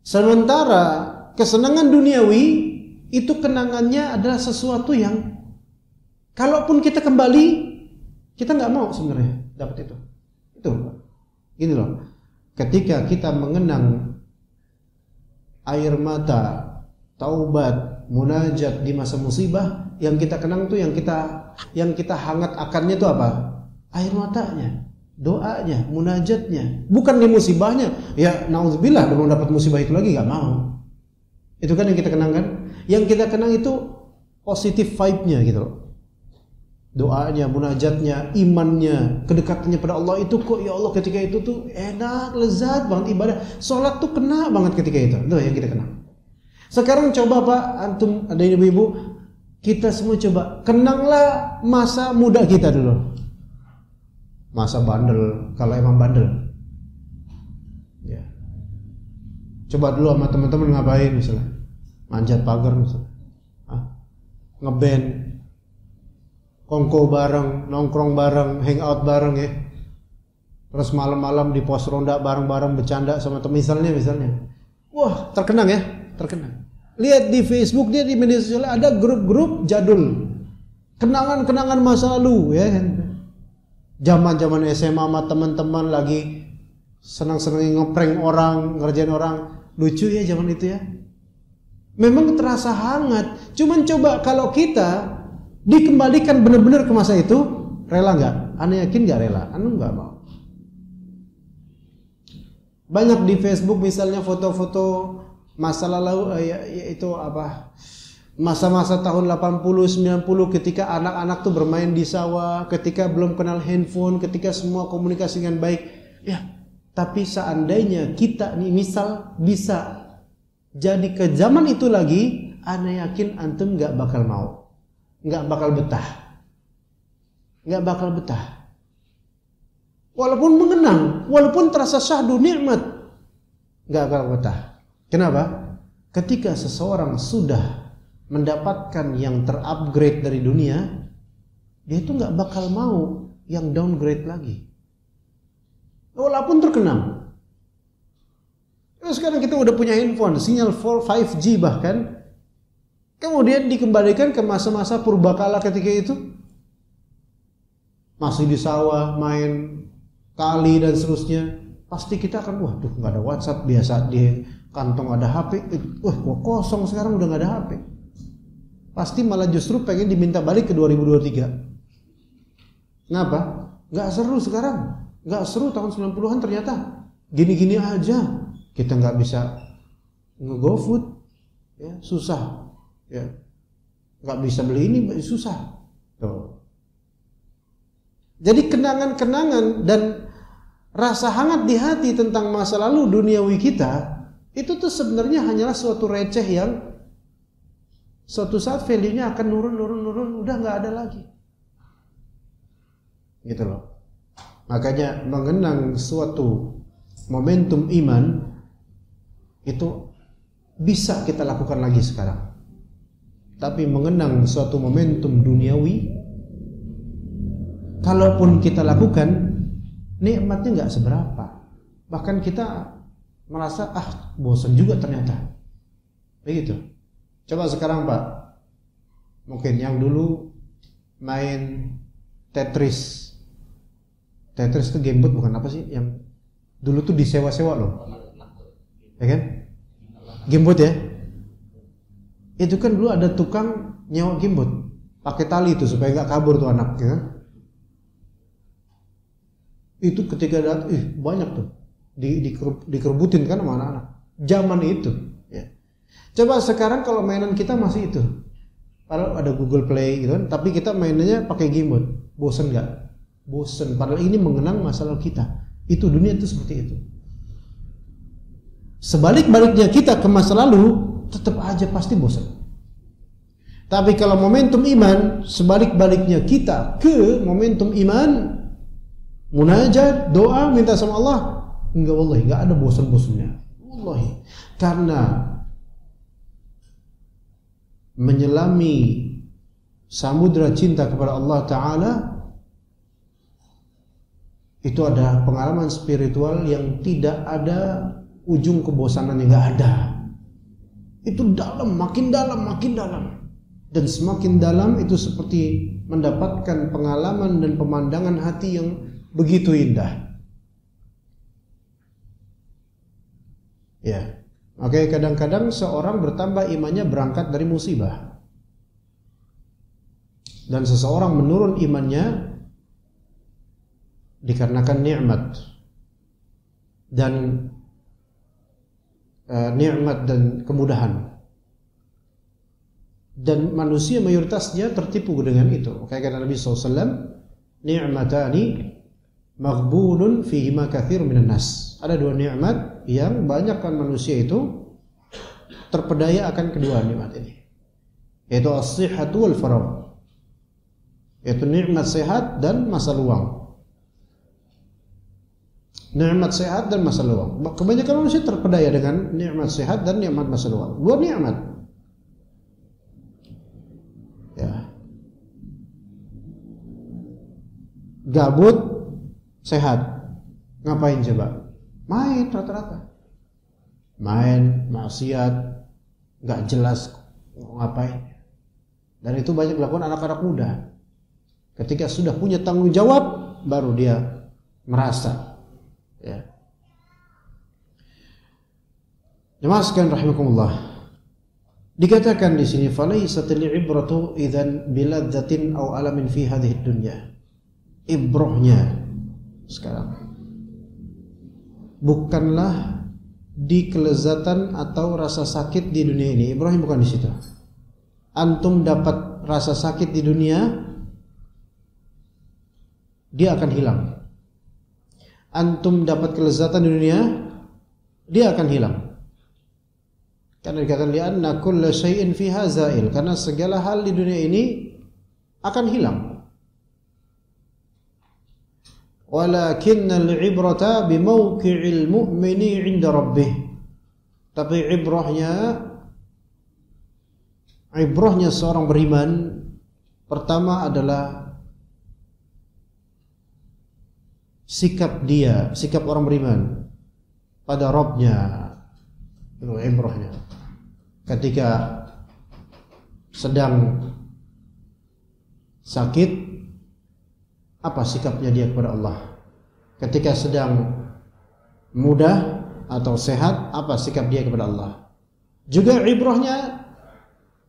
Sementara kesenangan duniawi itu kenangannya adalah sesuatu yang kalaupun kita kembali, kita nggak mau sebenarnya dapat itu. Itu, gini loh. Ketika kita mengenang air mata, taubat, munajat di masa musibah, yang kita kenang tuh yang kita hangat akannya itu apa? Air matanya, doanya, munajatnya. Bukan di musibahnya. Ya naudzubillah, belum dapat musibah itu lagi, gak mau. Itu kan yang kita kenang kan? Yang kita kenang itu positive vibe-nya gitu loh. Doanya, munajatnya, imannya, kedekatannya pada Allah itu kok ya Allah ketika itu tuh enak, lezat banget ibadah. Sholat tuh kena banget ketika itu. Itu yang kita kenang. Sekarang coba Pak, antum ada ibu-ibu, kita semua coba kenanglah masa muda kita dulu. Masa bandel, kalau emang bandel. Ya. Coba dulu sama teman-teman ngapain misalnya? Manjat pagar misalnya. Ngeband. kongko bareng, nongkrong bareng, hangout bareng ya. Terus malam-malam di pos ronda bareng-bareng bercanda sama teman misalnya. Wah, terkenang ya, terkenang. Lihat di Facebook dia, di media sosial ada grup-grup jadul. Kenangan-kenangan masa lalu ya. Zaman-zaman SMA sama teman-teman lagi senang-senang ngeprank orang, ngerjain orang. Lucu ya zaman itu ya. Memang terasa hangat. Cuman coba kalau kita dikembalikan benar-benar ke masa itu, rela nggak? Anda yakin nggak rela? Anda nggak mau. Banyak di Facebook misalnya foto-foto masa lalu, yaitu apa? Masa-masa tahun 80-90 ketika anak-anak tuh bermain di sawah, ketika belum kenal handphone, ketika semua komunikasi dengan baik. Ya, tapi seandainya kita nih misal bisa jadi ke zaman itu lagi, ana yakin antum nggak bakal mau, nggak bakal betah, nggak bakal betah. Walaupun mengenang, walaupun terasa syahdu nikmat, nggak bakal betah. Kenapa? Ketika seseorang sudah mendapatkan yang terupgrade dari dunia, dia itu nggak bakal mau yang downgrade lagi. Walaupun terkenang. Sekarang kita udah punya handphone, sinyal 5G bahkan. Kemudian dikembalikan ke masa-masa purbakala ketika itu. Masih di sawah, main kali dan seterusnya. Pasti kita akan, waduh nggak ada WhatsApp, biasa di kantong ada HP. Wah kok kosong sekarang udah nggak ada HP. Pasti malah justru pengen diminta balik ke 2023. Kenapa? Nggak seru sekarang. Nggak seru tahun 90-an ternyata. Gini-gini aja. Kita nggak bisa nge-GoFood, ya, susah, ya, nggak bisa beli ini, susah. Tuh. Jadi kenangan-kenangan dan rasa hangat di hati tentang masa lalu duniawi kita itu tuh sebenarnya hanyalah suatu receh yang suatu saat value-nya akan nurun, udah nggak ada lagi, gitu loh. Makanya mengenang suatu momentum iman itu bisa kita lakukan lagi sekarang. Tapi mengenang suatu momentum duniawi, kalaupun kita lakukan, nikmatnya nggak seberapa. Bahkan kita merasa bosan juga ternyata. Begitu. Coba sekarang Pak, mungkin yang dulu main Tetris. Tetris itu gamebot bukan apa sih? Yang dulu tuh disewa-sewa loh. Ya kan? Gamebot ya. Itu kan dulu ada tukang nyewa gamebot, pakai tali itu supaya nggak kabur tuh anak, ya kan? Itu ketika banyak tuh dikerubutin kan sama anak-anak. Zaman itu. Ya. Coba sekarang kalau mainan kita masih itu, padahal ada Google Play gitu kan, tapi kita mainannya pakai gamebot, bosen nggak? Bosen. Padahal ini mengenang masa lalu kita. Itu dunia itu seperti itu. Sebalik-baliknya kita ke masa lalu, tetap aja pasti bosan. Tapi kalau momentum iman, sebalik-baliknya kita ke momentum iman, munajat, doa, minta sama Allah, enggak, wallahi, enggak ada bosan-bosannya. Wallahi. Karena menyelami samudra cinta kepada Allah Ta'ala, itu ada pengalaman spiritual yang tidak ada ujung kebosanan yang nggak ada. Itu dalam, makin dalam, makin dalam, dan semakin dalam itu seperti mendapatkan pengalaman dan pemandangan hati yang begitu indah. Ya, oke. Kadang-kadang seorang bertambah imannya berangkat dari musibah, dan seseorang menurun imannya dikarenakan nikmat dan kemudahan. Dan manusia mayoritasnya tertipu dengan itu. Kayak kata Nabi SAW, ni'matani maghbunun fihima kathir minan nas. Ada dua nikmat yang banyakkan manusia itu terpedaya akan kedua nikmat ini, yaitu as-sihhatu wal faragh, yaitu nikmat sehat dan masa luang. Nikmat sehat dan masa luang. Kebanyakan manusia terpedaya dengan nikmat sehat dan nikmat masa luang. Dua nikmat. Ya. gabut, sehat. Ngapain coba? Main rata-rata. Main, maksiat, nggak jelas ngapain. Dan itu banyak dilakukan anak-anak muda. Ketika sudah punya tanggung jawab, baru dia merasa. Ya. Jemaah sekalian rahimakumullah. Dikatakan di sini falaisatil ibratu idzan biladzatin aw alamin fi hadhihi dunya. Ibrahnya sekarang bukanlah di kelezatan atau rasa sakit di dunia ini. Ibrahim bukan di situ. Antum dapat rasa sakit di dunia, dia akan hilang. Antum dapat kelezatan di dunia, dia akan hilang. Karena dikatakan li'anna kulla syai'in fiha zail, karena segala hal di dunia ini akan hilang. Walakinnal ibrata bimawqi'il mu'mini 'inda rabbih. Tapi ibrahnya seorang beriman pertama adalah sikap orang beriman pada Rabbnya. Itu ibrahnya. Ketika sedang sakit, apa sikapnya dia kepada Allah? Ketika sedang mudah atau sehat, apa sikap dia kepada Allah? Juga ibrahnya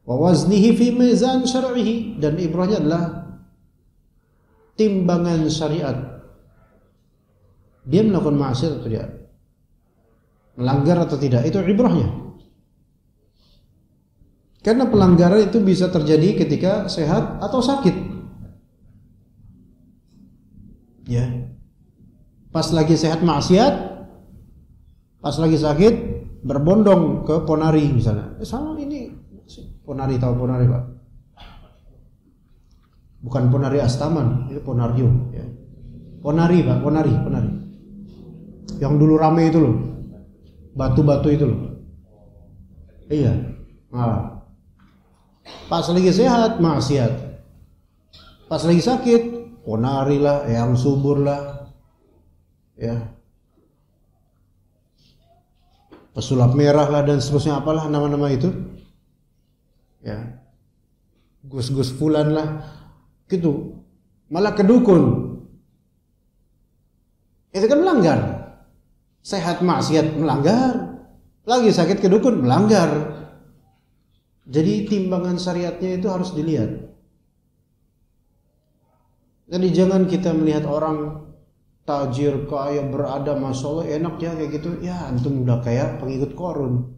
wa waznihi fi mizan syar'ihi, dan ibrahnya adalah timbangan syariat. Dia melakukan maksiat atau tidak? Melanggar atau tidak? Itu ibrahnya. Karena pelanggaran itu bisa terjadi ketika sehat atau sakit. Ya. Pas lagi sehat maksiat, pas lagi sakit berbondong ke ponari misalnya. Sama ini ponari, tahu ponari Pak? Bukan ponari Astaman, itu ponarium. Ya. Ponari Pak, ponari. Yang dulu rame itu loh, batu-batu itu loh. Iya. Nah. Pas lagi sehat maksiat, pas lagi sakit ponari lah, yang subur lah, ya, pesulap merah lah dan seterusnya, apalah nama-nama itu, ya, gus-gus fulan lah, gitu, malah kedukun, itu kan melanggar. Sehat maksiat melanggar, lagi sakit kedukun melanggar. Jadi timbangan syariatnya itu harus dilihat. Jadi jangan kita melihat orang tajir, kaya, berada, masya Allah enak ya kayak gitu. Ya antum udah kayak pengikut Qarun.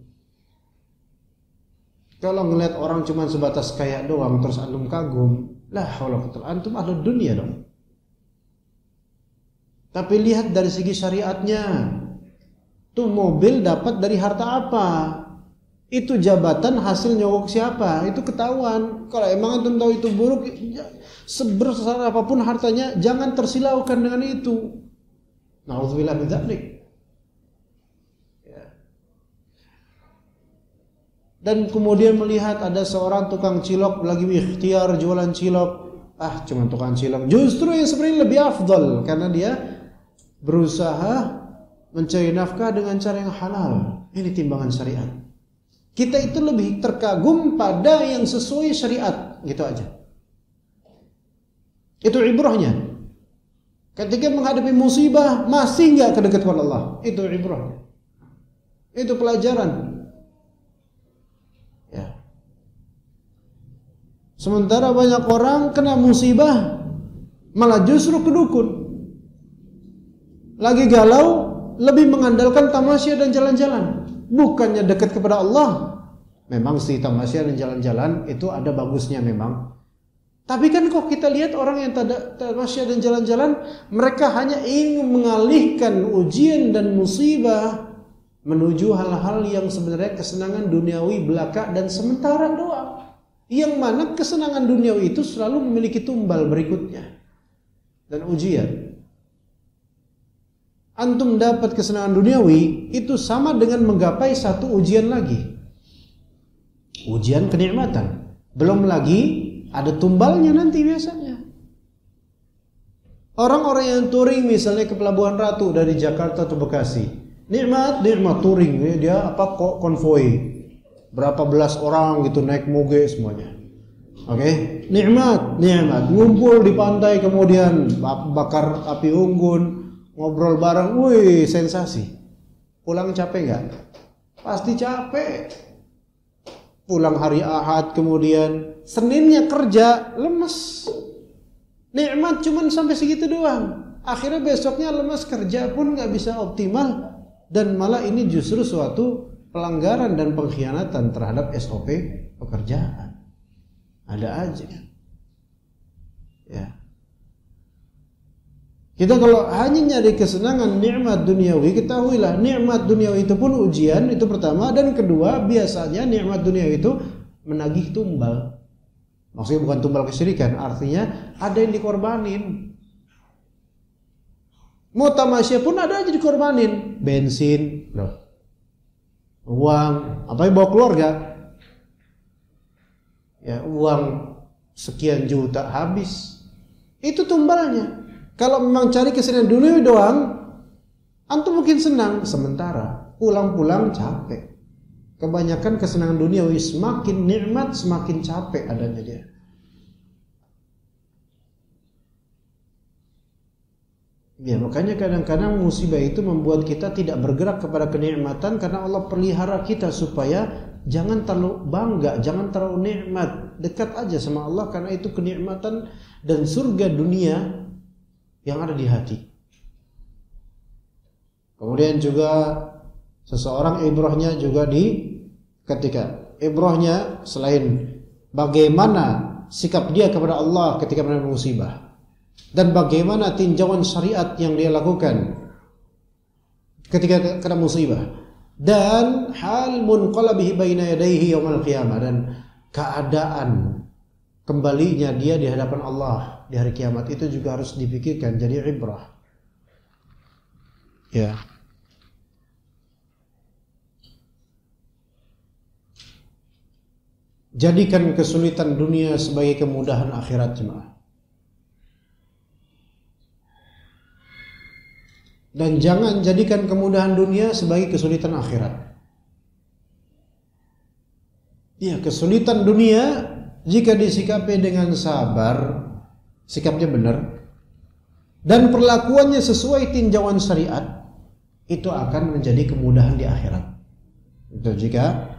Kalau ngelihat orang cuma sebatas kaya doang terus antum kagum, lah haula quwwata, antum ahlud dunia dong. Tapi lihat dari segi syariatnya. Tuh mobil dapat dari harta apa? Itu jabatan hasil nyogok siapa? Itu ketahuan. Kalau emang antum tahu itu buruk, sebesar apapun hartanya, jangan tersilaukan dengan itu. Nauzubillah min dzalik. Ya. Dan kemudian melihat ada seorang tukang cilok lagi ikhtiar jualan cilok. Ah, cuma tukang cilok. Justru yang sebenarnya lebih afdal karena dia berusaha mencari nafkah dengan cara yang halal. Ini timbangan syariat. Kita itu lebih terkagum pada yang sesuai syariat, gitu aja. Itu ibrahnya. Ketika menghadapi musibah masih enggak kedekat kepada Allah, itu ibrahnya. Itu pelajaran. Ya. Sementara banyak orang kena musibah malah justru kedukun. Lagi galau, lebih mengandalkan tamasya dan jalan-jalan. Bukannya dekat kepada Allah. Memang sih tamasya dan jalan-jalan itu ada bagusnya memang. Tapi kan kok kita lihat orang yang tamasya dan jalan-jalan, mereka hanya ingin mengalihkan ujian dan musibah menuju hal-hal yang sebenarnya kesenangan duniawi belaka dan sementara doang. Yang mana kesenangan duniawi itu selalu memiliki tumbal berikutnya dan ujian. Antum dapat kesenangan duniawi itu sama dengan menggapai satu ujian lagi. Ujian kenikmatan. Belum lagi ada tumbalnya nanti biasanya. Orang-orang yang touring misalnya ke Pelabuhan Ratu dari Jakarta atau Bekasi, nikmat touring, dia konvoi, berapa belas orang gitu naik moge semuanya. Oke, nikmat, ngumpul di pantai kemudian bakar api unggun, ngobrol bareng, wih sensasi. Pulang capek nggak? Pasti capek. Pulang hari Ahad kemudian Seninnya kerja lemes. Nikmat cuman sampai segitu doang. Akhirnya besoknya lemes, kerja pun nggak bisa optimal, dan malah ini justru suatu pelanggaran dan pengkhianatan terhadap SOP pekerjaan. Ada aja. Ya. Kita kalau hanya nyari kesenangan nikmat duniawi, ketahuilah nikmat duniawi itu pun ujian, itu pertama, dan kedua biasanya nikmat duniawi itu menagih tumbal. Maksudnya bukan tumbal kesyirikan, artinya ada yang dikorbanin. Mau tamasya pun ada aja dikorbanin, bensin, uang, apa yang bawa keluarga, ya uang sekian juta habis, itu tumbalnya. Kalau memang cari kesenangan duniawi doang, antum mungkin senang sementara, pulang-pulang capek. Kebanyakan kesenangan duniawi semakin nikmat semakin capek adanya dia. Ya, makanya kadang-kadang musibah itu membuat kita tidak bergerak kepada kenikmatan, karena Allah pelihara kita supaya jangan terlalu bangga, jangan terlalu nikmat. Dekat aja sama Allah, karena itu kenikmatan dan surga dunia yang ada di hati. Kemudian juga seseorang ibrahnya juga ketika ibrahnya selain bagaimana sikap dia kepada Allah ketika menerima musibah, dan bagaimana tinjauan syariat yang dia lakukan ketika kena musibah, dan hal munqalabihi baina yadayhi yaumil qiyamah, dan keadaan kembalinya dia di hadapan Allah di hari kiamat, itu juga harus dipikirkan, jadi ibrah. Ya. Jadikan kesulitan dunia sebagai kemudahan akhirat, jemaah. Dan jangan jadikan kemudahan dunia sebagai kesulitan akhirat. Ya, kesulitan dunia jika disikapi dengan sabar, sikapnya benar, dan perlakuannya sesuai tinjauan syariat, itu akan menjadi kemudahan di akhirat. Itu jika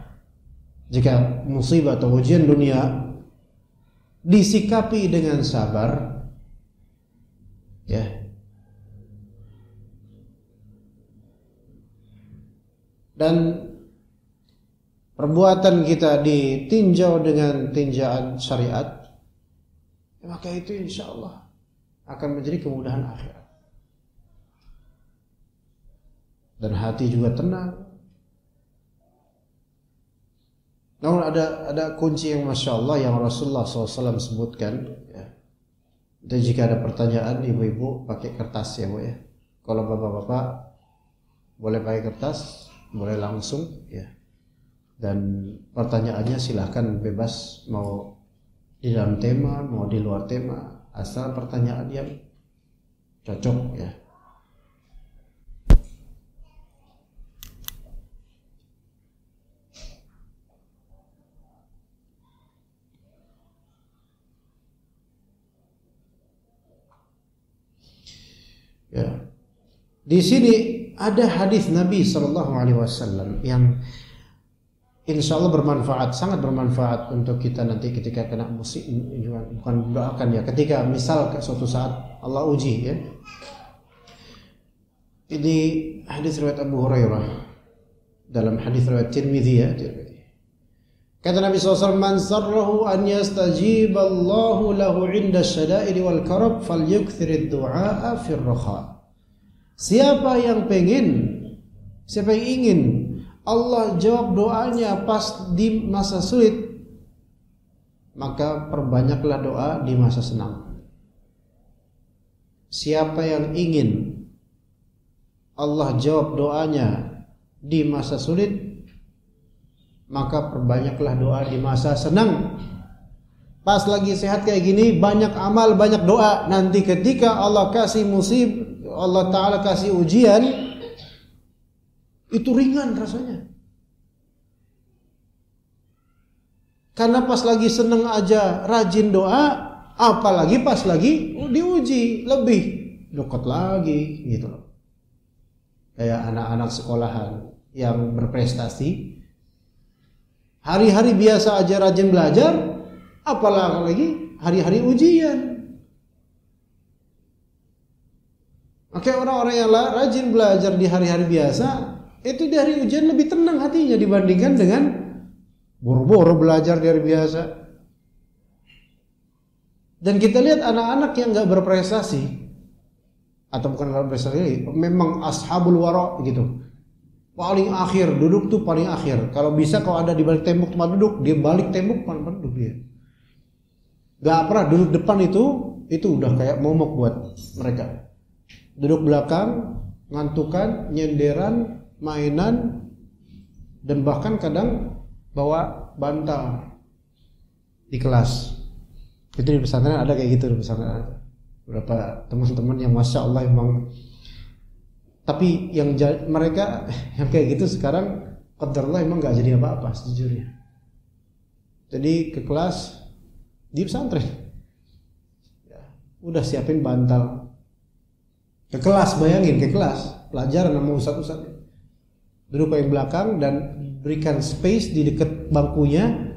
musibah atau ujian dunia disikapi dengan sabar, ya, dan perbuatan kita ditinjau dengan tinjauan syariat, maka itu insya Allah akan menjadi kemudahan akhirat. Dan hati juga tenang. Namun ada kunci yang Masya Allah yang Rasulullah SAW sebutkan, ya. Dan jika ada pertanyaan, ibu-ibu pakai kertas ya Bu ya. Kalau bapak-bapak boleh pakai kertas, boleh langsung ya. Dan pertanyaannya silahkan bebas, mau di dalam tema, mau di luar tema, asal pertanyaan yang cocok ya. Ya. Di sini ada hadis Nabi SAW yang insya Allah bermanfaat, sangat bermanfaat untuk kita nanti ketika kena musibah, bukan doakan ya, ketika misal suatu saat Allah uji ya. Ini hadis riwayat Abu Hurairah dalam hadis riwayat Tirmidzi ya. Kata Nabi SAW, man sarrahu an yastajiballahu lahu inda syada'id wal karab falyukthirid du'a fir rakha. Siapa yang ingin Allah jawab doanya pas di masa sulit, maka perbanyaklah doa di masa senang. Siapa yang ingin Allah jawab doanya di masa sulit, maka perbanyaklah doa di masa senang. Pas lagi sehat kayak gini, banyak amal, banyak doa. Nanti ketika Allah kasih musibah, Allah Ta'ala kasih ujian, itu ringan rasanya. Karena pas lagi seneng aja rajin doa, apalagi pas lagi diuji, lebih dekat lagi gitu loh. Kayak anak-anak sekolahan yang berprestasi, hari-hari biasa aja rajin belajar, apalagi hari-hari ujian. Oke, orang-orang yang rajin belajar di hari-hari biasa, itu di hari ujian lebih tenang hatinya dibandingkan dengan boro-boro belajar di hari biasa. Dan kita lihat anak-anak yang gak berprestasi, atau bukan gak berprestasi, memang ashabul wara gitu, paling akhir, duduk tuh paling akhir. Kalau bisa, kalau ada di balik tembok tempat duduk, dia balik tembok tempat duduk dia. Gak pernah duduk depan, itu udah kayak momok buat mereka. Duduk belakang, ngantukan, nyenderan, mainan, dan bahkan kadang bawa bantal di kelas. Itu di pesantren ada kayak gitu, di pesantren ada beberapa teman-teman yang masya Allah emang. Tapi yang mereka yang kayak gitu sekarang qadarullah emang nggak jadi apa-apa sejujurnya. Jadi ke kelas di pesantren, ya, udah siapin bantal. Ke kelas, bayangin ke kelas pelajaran sama ustadz duduk paling belakang dan berikan space di dekat bangkunya,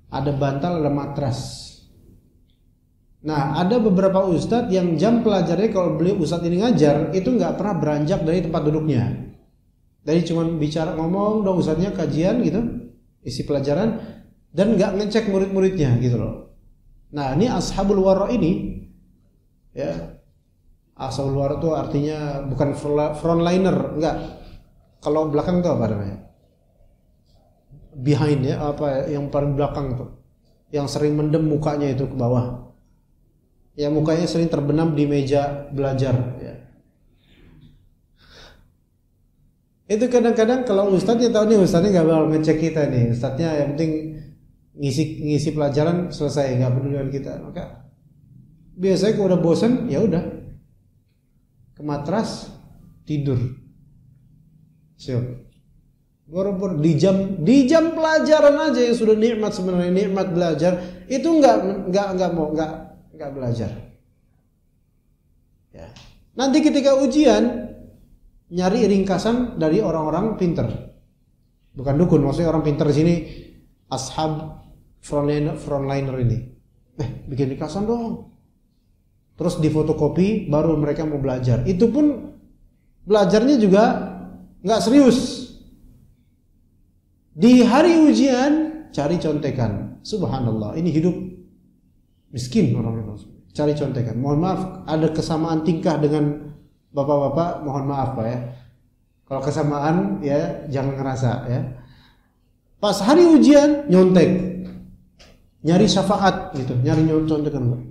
ada bantal, ada matras. Nah, ada beberapa ustadz yang jam pelajarnya kalau beliau ustadz ini ngajar itu nggak pernah beranjak dari tempat duduknya. Dari cuman bicara ngomong dong ustadznya kajian gitu, isi pelajaran, dan nggak ngecek murid-muridnya gitu loh. Nah, ini ashabul wara ini, ya, ashabul wara itu artinya bukan frontliner, enggak. Kalau belakang itu apa namanya? Behind ya, apa yang paling belakang tuh, yang sering mendem mukanya itu ke bawah. Ya, mukanya sering terbenam di meja belajar ya. Itu kadang-kadang kalau ustadznya tahu nih, ustadznya nggak bakal ngecek kita nih, ustadznya yang penting ngisi pelajaran selesai, nggak peduli dengan kita. Maka biasanya kalau udah bosan ya udah ke matras tidur. Siap. Boro-boro di jam pelajaran aja yang sudah nikmat, sebenarnya nikmat belajar itu nggak belajar. Ya. Nanti ketika ujian nyari ringkasan dari orang-orang pinter, bukan dukun, maksudnya orang pinter di sini, ashab frontliner ini. Bikin ringkasan dong. Terus difotokopi, baru mereka mau belajar. Itu pun belajarnya juga nggak serius. Di hari ujian cari contekan. Subhanallah, ini hidup miskin orang itu. Cari contekan. Mohon maaf, ada kesamaan tingkah dengan bapak-bapak, mohon maaf Pak ya. Kalau kesamaan ya jangan ngerasa ya. Pas hari ujian nyontek, nyari syafaat gitu, nyari contekan.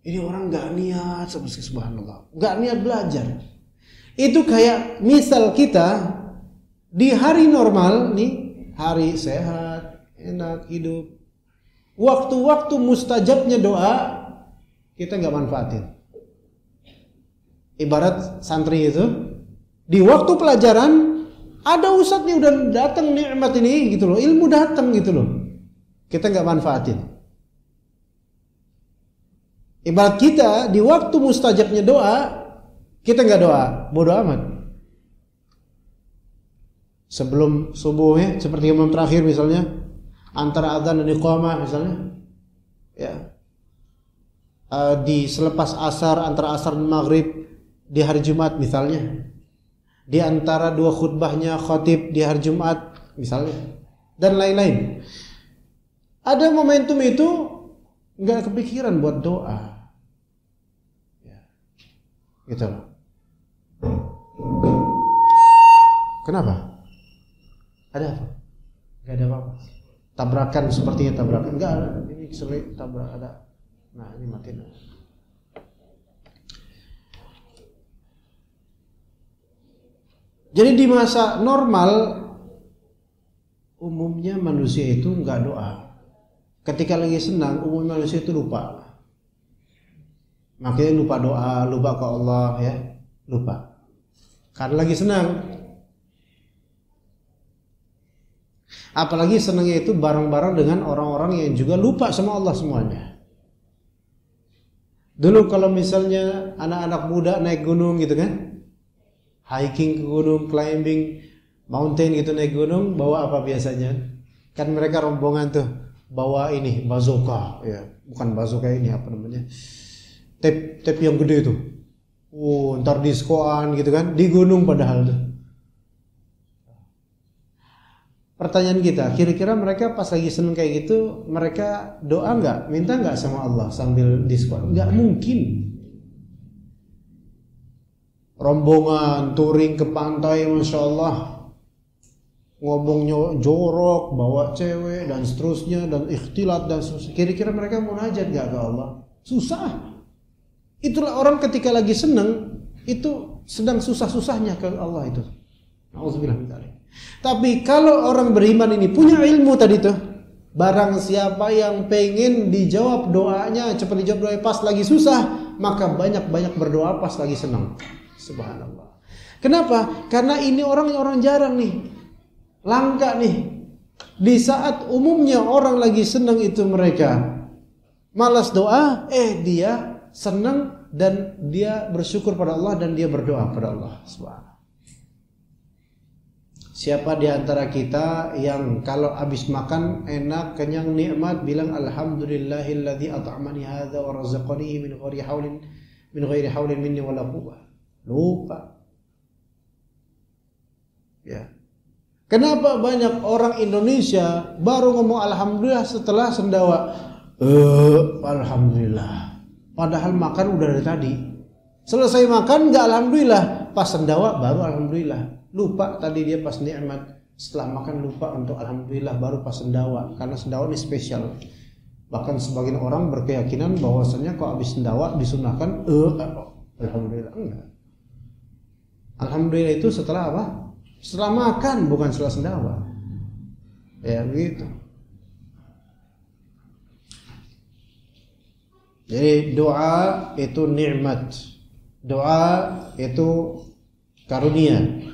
Ini orang nggak niat sama sekali, subhanallah, nggak niat belajar. Itu kayak misal kita di hari normal nih, hari sehat, enak hidup, waktu-waktu mustajabnya doa kita nggak manfaatin. Ibarat santri itu di waktu pelajaran ada ustadz nih udah datang nikmat ini gitu loh, ilmu datang gitu loh, kita nggak manfaatin. Ibarat kita di waktu mustajabnya doa kita nggak doa, bodo amat. Sebelum subuhnya seperti imam terakhir misalnya, antara adzan dan iqamah misalnya, ya, di selepas asar, antara asar dan maghrib di hari Jumat misalnya, di antara dua khutbahnya khatib di hari Jumat misalnya, dan lain-lain. Ada momentum itu nggak kepikiran buat doa, ya, gitu loh. Kenapa? Ada apa? Gak ada apa-apa. Tabrakan sepertinya tabrakan. Enggak ada. Ini selik tabrak ada. Nah ini matiin. Jadi di masa normal umumnya manusia itu enggak doa. Ketika lagi senang, umumnya manusia itu lupa. Makanya lupa doa, lupa ke Allah ya, lupa. Karena lagi senang. Apalagi senangnya itu bareng-bareng dengan orang-orang yang juga lupa sama Allah semuanya. Dulu kalau misalnya anak-anak muda naik gunung gitu kan, hiking ke gunung, climbing mountain gitu, naik gunung, bawa apa biasanya? Kan mereka rombongan tuh bawa ini bazooka, ya bukan bazooka ini apa namanya? Tape yang gede tuh. Ntar diskoan gitu kan, di gunung padahal tuh. Pertanyaan kita, kira-kira mereka pas lagi seneng kayak gitu, mereka doa nggak, minta nggak sama Allah sambil diskon? Nggak mungkin. Rombongan touring ke pantai, masya Allah, ngomongnya jorok, bawa cewek dan seterusnya dan ikhtilat dan seterusnya. Kira-kira mereka munajat nggak ke Allah? Susah. Itulah orang ketika lagi seneng itu sedang susah-susahnya ke Allah itu. Nauzubillah min dzalik. Tapi kalau orang beriman ini punya ilmu tadi tuh, barang siapa yang pengen dijawab doanya, cepat dijawab doanya pas lagi susah, maka banyak-banyak berdoa pas lagi senang. Subhanallah. Kenapa? Karena ini orang jarang nih, langka nih. Di saat umumnya orang lagi senang itu mereka malas doa, dia senang dan dia bersyukur pada Allah dan dia berdoa pada Allah Subhanahu. Siapa di antara kita yang kalau habis makan enak, kenyang, nikmat bilang alhamdulillahilladzi at'amani hadza wa razaqani min ghairi haulin minni wala quwwah. Lupa. Ya. Kenapa banyak orang Indonesia baru ngomong alhamdulillah setelah sendawa? Alhamdulillah. Padahal makan udah dari tadi. Selesai makan enggak alhamdulillah, pas sendawa baru alhamdulillah. Lupa tadi dia pas nikmat, setelah makan lupa untuk alhamdulillah baru pas sendawa, karena sendawa ini spesial. Bahkan sebagian orang berkeyakinan bahwasanya kalau habis sendawa disunahkan alhamdulillah. Enggak. Alhamdulillah itu setelah apa? Setelah makan, bukan setelah sendawa. Ya begitu. Jadi doa itu nikmat. Doa itu karunia.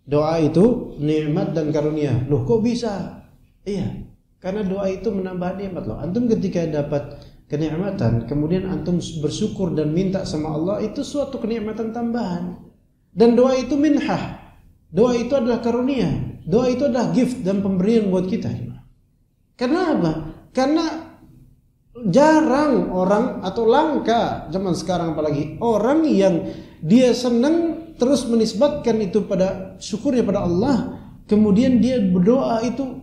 Doa itu nikmat dan karunia. Loh kok bisa? Iya, karena doa itu menambah nikmat loh. Antum ketika dapat kenikmatan, kemudian antum bersyukur dan minta sama Allah, itu suatu kenikmatan tambahan. Dan doa itu minhah. Doa itu adalah karunia. Doa itu adalah gift dan pemberian buat kita. Karena apa? Karena jarang orang atau langka zaman sekarang apalagi orang yang dia senang terus menisbatkan itu pada syukurnya pada Allah, kemudian dia berdoa itu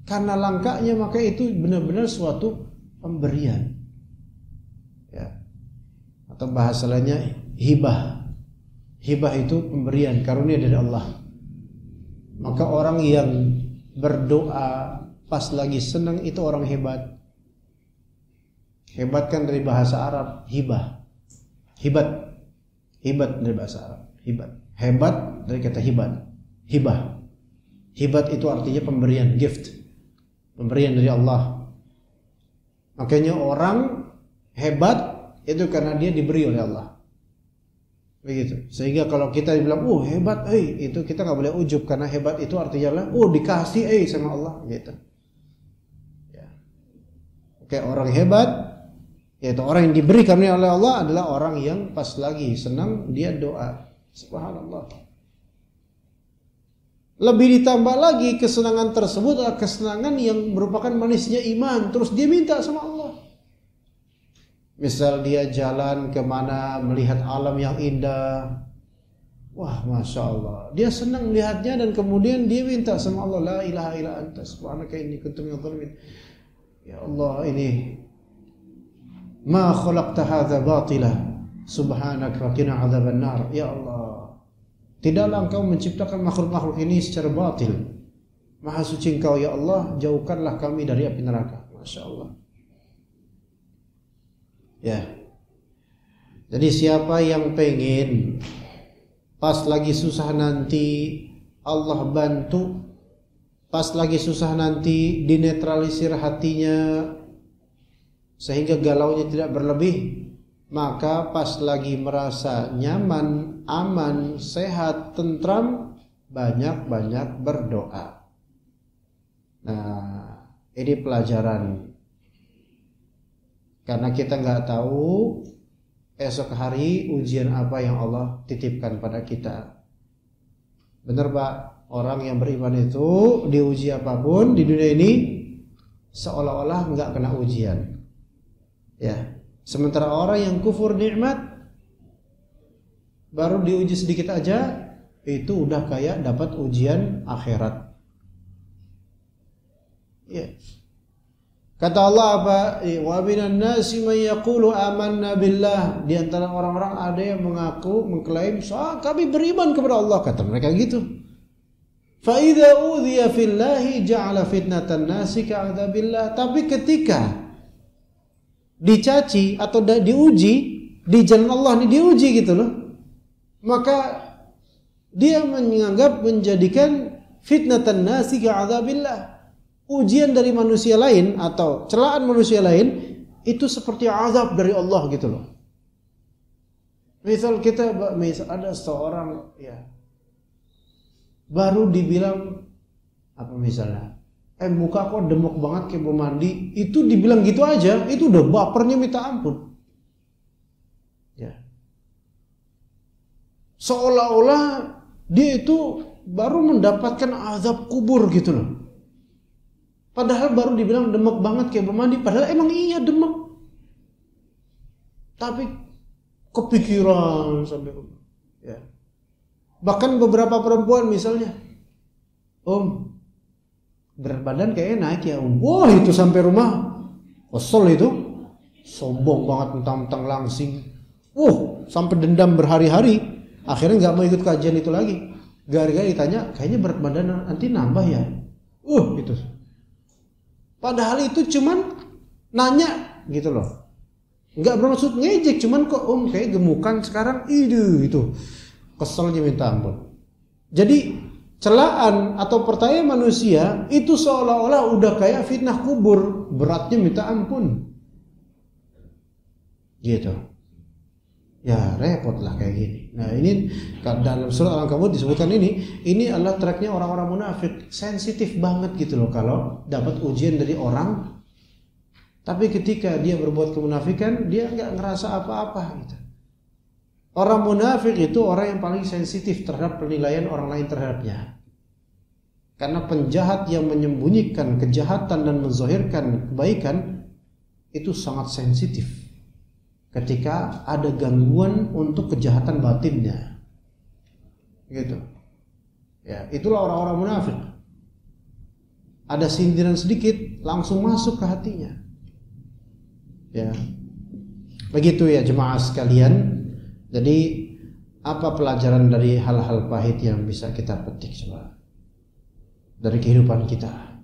karena langkanya, maka itu benar-benar suatu pemberian. Ya. Atau bahasa lainnya hibah. Hibah itu pemberian, karunia dari Allah. Maka orang yang berdoa pas lagi senang itu orang hebat. Hebat kan dari bahasa Arab, hibah. Hibat dari bahasa Arab. Hebat dari kata hibat. Hibah. Hibat itu artinya pemberian, gift. Pemberian dari Allah. Makanya orang hebat itu karena dia diberi oleh Allah. Begitu. Sehingga kalau kita bilang, hebat, itu kita nggak boleh ujub, karena hebat itu artinya lah, dikasih sama Allah, gitu. Ya. Oke, orang hebat, yaitu orang yang diberi karunia oleh Allah adalah orang yang pas lagi senang dia doa. Subhanallah. Lebih ditambah lagi kesenangan tersebut adalah kesenangan yang merupakan manisnya iman. Terus dia minta sama Allah. Misal dia jalan kemana melihat alam yang indah, wah masya Allah, dia senang melihatnya dan kemudian dia minta sama Allah, la ilaha illa anta subhanaka inni kuntu minadh dhalimin. Ya Allah, ini ma khalaqta hadza batila subhanaka wa qina adzaban nar. Ya Allah, tidaklah engkau menciptakan makhluk-makhluk ini secara batil. Maha suci engkau ya Allah, jauhkanlah kami dari api neraka. Masya Allah. Ya. Jadi siapa yang pengen pas lagi susah nanti Allah bantu, pas lagi susah nanti dinetralisir hatinya sehingga galaunya tidak berlebih. Maka pas lagi merasa nyaman, aman, sehat, tentram, banyak-banyak berdoa. Nah, ini pelajaran. Karena kita nggak tahu esok hari ujian apa yang Allah titipkan pada kita. Benar Pak, orang yang beriman itu diuji apapun di dunia ini seolah-olah nggak kena ujian. Ya, sementara orang yang kufur nikmat baru diuji sedikit aja itu udah kayak dapat ujian akhirat. Ya. Kata Allah apa? Wa minan nasi man yaqulu amanna billah. Di antara orang-orang ada yang mengaku mengklaim, kami beriman kepada Allah, kata mereka gitu. Fa idza udhiya fillahi ja'ala fitnatan nasi ka'adzabillah. Tapi ketika dicaci atau diuji di jalan Allah ini, diuji gitu loh, maka dia menjadikan fitnatan nasi ka'adzabillah, ujian dari manusia lain atau celaan manusia lain itu seperti azab dari Allah gitu loh. Misal ada seorang ya baru dibilang apa misalnya, muka kok demok banget kayak mau mandi, itu dibilang gitu aja, itu udah bapernya minta ampun. Ya. Seolah-olah dia itu baru mendapatkan azab kubur gitu loh. Padahal baru dibilang demek banget kayak bermandi, padahal emang iya demek. Tapi kepikiran sampai ya. Bahkan beberapa perempuan misalnya, Om, berat badan kayaknya naik ya Om. Wah itu sampai rumah kesel itu, sombong banget, mentang-mentang langsing. Sampai dendam berhari-hari. Akhirnya nggak mau ikut kajian itu lagi. Gara-gara ditanya, kayaknya berat badan nanti nambah ya. Gitu. Padahal itu cuman nanya gitu loh. Nggak bermaksud ngejek, cuman kok Om kayak gemukan sekarang, itu keselnya minta ampun. Jadi celaan atau pertanyaan manusia itu seolah-olah udah kayak fitnah kubur, beratnya minta ampun. Gitu. Ya repot lah kayak gini. Nah ini dalam surat Al-Ankabut disebutkan ini adalah tracknya orang-orang munafik, sensitif banget gitu loh kalau dapat ujian dari orang. Tapi ketika dia berbuat kemunafikan, dia nggak ngerasa apa-apa gitu. Orang munafik itu orang yang paling sensitif terhadap penilaian orang lain terhadapnya. Karena penjahat yang menyembunyikan kejahatan dan menzahirkan kebaikan itu sangat sensitif ketika ada gangguan untuk kejahatan batinnya. Gitu. Ya, itulah orang-orang munafik. Ada sindiran sedikit langsung masuk ke hatinya. Ya. Begitu ya jemaah sekalian. Jadi apa pelajaran dari hal-hal pahit yang bisa kita petik coba dari kehidupan kita?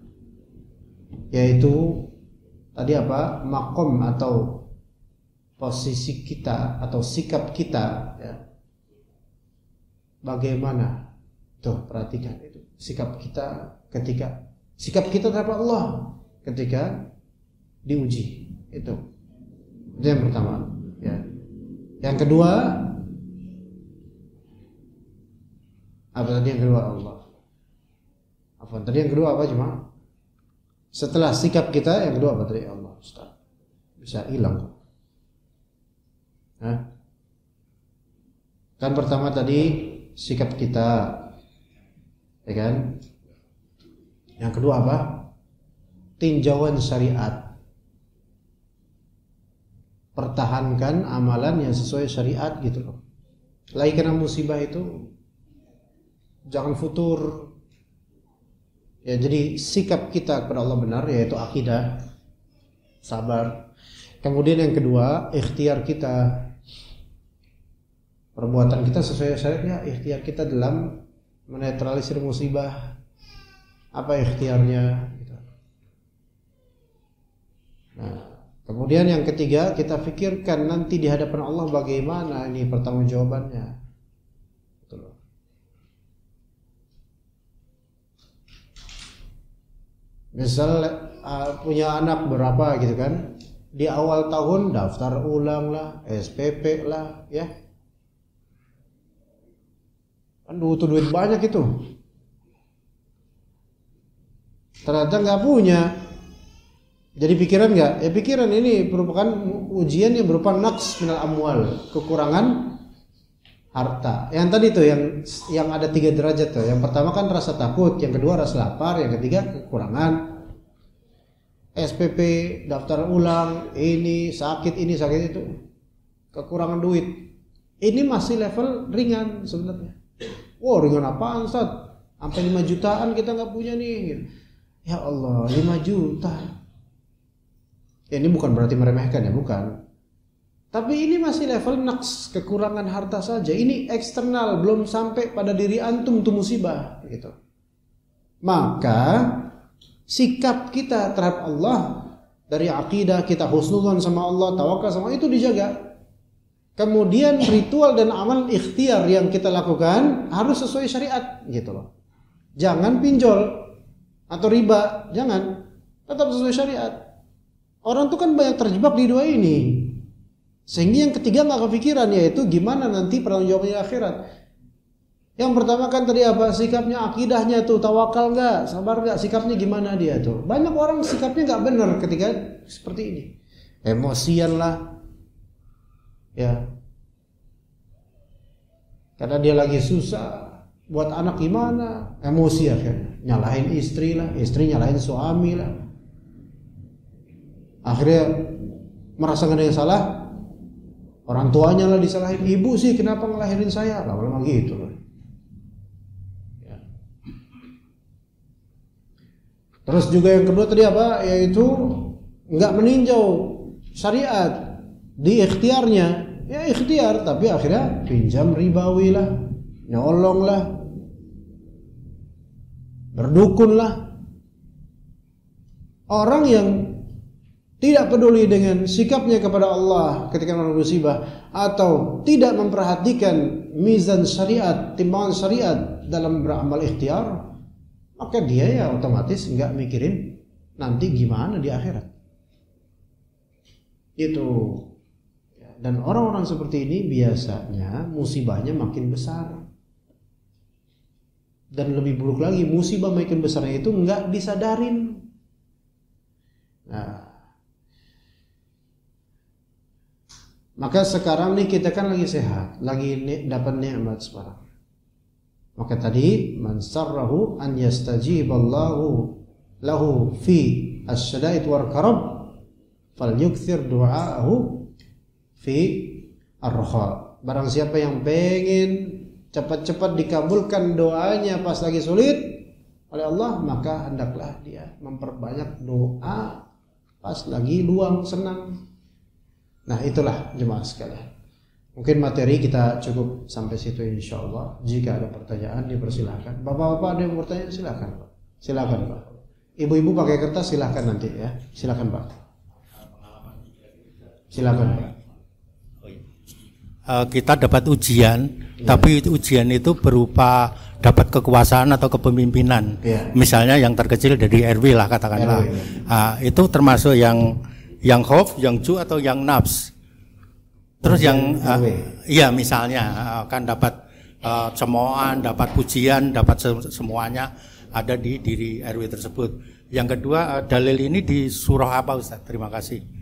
Yaitu tadi apa? Makom atau posisi kita atau sikap kita ya. Bagaimana? Tuh perhatikan itu. Sikap kita terhadap Allah ketika diuji. Itu yang pertama ya. Yang kedua apa tadi yang kedua Allah? Apa tadi yang kedua apa cuma? Setelah sikap kita yang kedua apa tadi Allah? Ustaz. Bisa hilang. Kan pertama tadi sikap kita, ya kan? Yang kedua apa? Tinjauan syariat. Pertahankan amalan yang sesuai syariat gitu loh. Lagi kena musibah itu jangan futur. Ya jadi sikap kita kepada Allah benar, yaitu akidah, sabar. Kemudian yang kedua, ikhtiar kita. Perbuatan kita sesuai syariatnya, ikhtiar kita dalam menetralisir musibah. Apa ikhtiarnya gitu. Nah, kemudian yang ketiga, kita pikirkan nanti di hadapan Allah bagaimana ini pertanggungjawabannya. Betul. Misal punya anak berapa gitu kan, di awal tahun daftar ulang lah, SPP lah, ya kan butuh duit banyak itu. Ternyata nggak punya, jadi pikiran nggak? Ya pikiran ini merupakan ujian yang berupa naqs minal amwal, kekurangan harta. Yang tadi tuh yang ada 3 derajat tuh. Yang pertama kan rasa takut, yang kedua rasa lapar, yang ketiga kekurangan. SPP, daftar ulang, ini sakit itu, kekurangan duit. Ini masih level ringan sebenarnya. Wow, ringan apaan Ustaz? Sampai 5 jutaan kita nggak punya nih. Ya Allah, 5 juta. Ya, ini bukan berarti meremehkan ya, bukan. Tapi ini masih level naqs, kekurangan harta saja. Ini eksternal, belum sampai pada diri antum tuh musibah gitu. Maka sikap kita terhadap Allah, dari akidah kita husnudzon sama Allah, tawakal sama Allah, itu dijaga. Kemudian ritual dan amal ikhtiar yang kita lakukan harus sesuai syariat gitu loh. Jangan pinjol atau riba, jangan. Tetap sesuai syariat. Orang tuh kan banyak terjebak di 2 ini. Sehingga yang ketiga nggak kepikiran, yaitu gimana nanti pertanggungjawabannya di akhirat. Yang pertama kan tadi apa? Sikapnya, akidahnya tuh, tawakal nggak, sabar nggak, sikapnya gimana dia tuh. Banyak orang sikapnya nggak benar ketika seperti ini. Emosian lah, ya. Karena dia lagi susah, buat anak gimana? Emosi akhirnya, nyalahin istri lah, istri nyalahin suami lah. Akhirnya merasa nggak ada yang salah, orang tuanya lah disalahin, ibu sih kenapa ngelahirin saya, lama-lama gitu loh. Ya. Terus juga yang kedua tadi apa? Yaitu nggak meninjau syariat di ikhtiarnya, ya ikhtiar tapi akhirnya pinjam ribawi lah, nyolong lah, berdukun lah. Orang yang tidak peduli dengan sikapnya kepada Allah ketika menghadapi musibah, atau tidak memperhatikan mizan syariat, timbangan syariat dalam beramal ikhtiar, maka dia ya otomatis nggak mikirin nanti gimana di akhirat. Itu. Dan orang-orang seperti ini biasanya musibahnya makin besar. Dan lebih buruk lagi, musibah makin besarnya itu nggak disadarin. Nah, maka sekarang nih kita kan lagi sehat, lagi dapat nikmat sekarang. Maka tadi man sarrahu an yastajiballahu lahu fi asy-syada'id wal karab falyukthir du'aahu fi ar-raha. Barang siapa yang pengen cepat-cepat dikabulkan doanya pas lagi sulit oleh Allah, maka hendaklah dia memperbanyak doa pas lagi luang, senang. Nah, itulah jemaah sekalian. Mungkin materi kita cukup sampai situ insyaallah. Jika ada pertanyaan dipersilakan. Bapak-bapak ada yang bertanya silakan, Pak. Silakan, Pak. Ibu-ibu pakai kertas silakan nanti ya. Silakan, Pak. Silakan, Pak. Kita dapat ujian, tapi ujian itu berupa dapat kekuasaan atau kepemimpinan. Misalnya yang terkecil dari RW lah katakanlah. Itu termasuk yang khauf, yang ju atau yang nafs. Terus yang iya misalnya kan dapat cemoohan, dapat pujian, dapat semuanya ada di diri RW tersebut. Yang kedua, dalil ini di surah apa Ustaz? Terima kasih.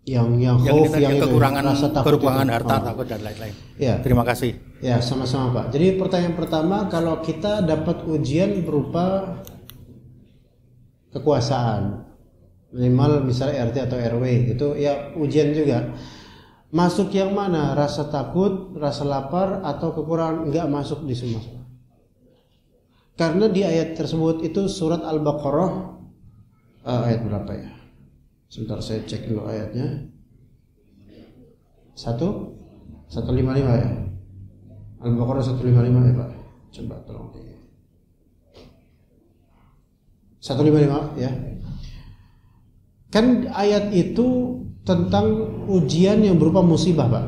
Yang khauf, yang kekurangan harta, takut dan lain-lain. Ya. Terima kasih. Ya, sama-sama Pak. Jadi pertanyaan pertama, kalau kita dapat ujian berupa kekuasaan, minimal misalnya RT atau RW, itu ya ujian juga. Masuk yang mana? Rasa takut, rasa lapar, atau kekurangan? Enggak masuk di semua. Karena di ayat tersebut itu surat Al-Baqarah ayat berapa ya? Sebentar saya cek dulu ayatnya. 155 ya. Al-Baqarah 155 ya Pak. Coba tolong. 155 ya. Kan ayat itu tentang ujian yang berupa musibah, Pak.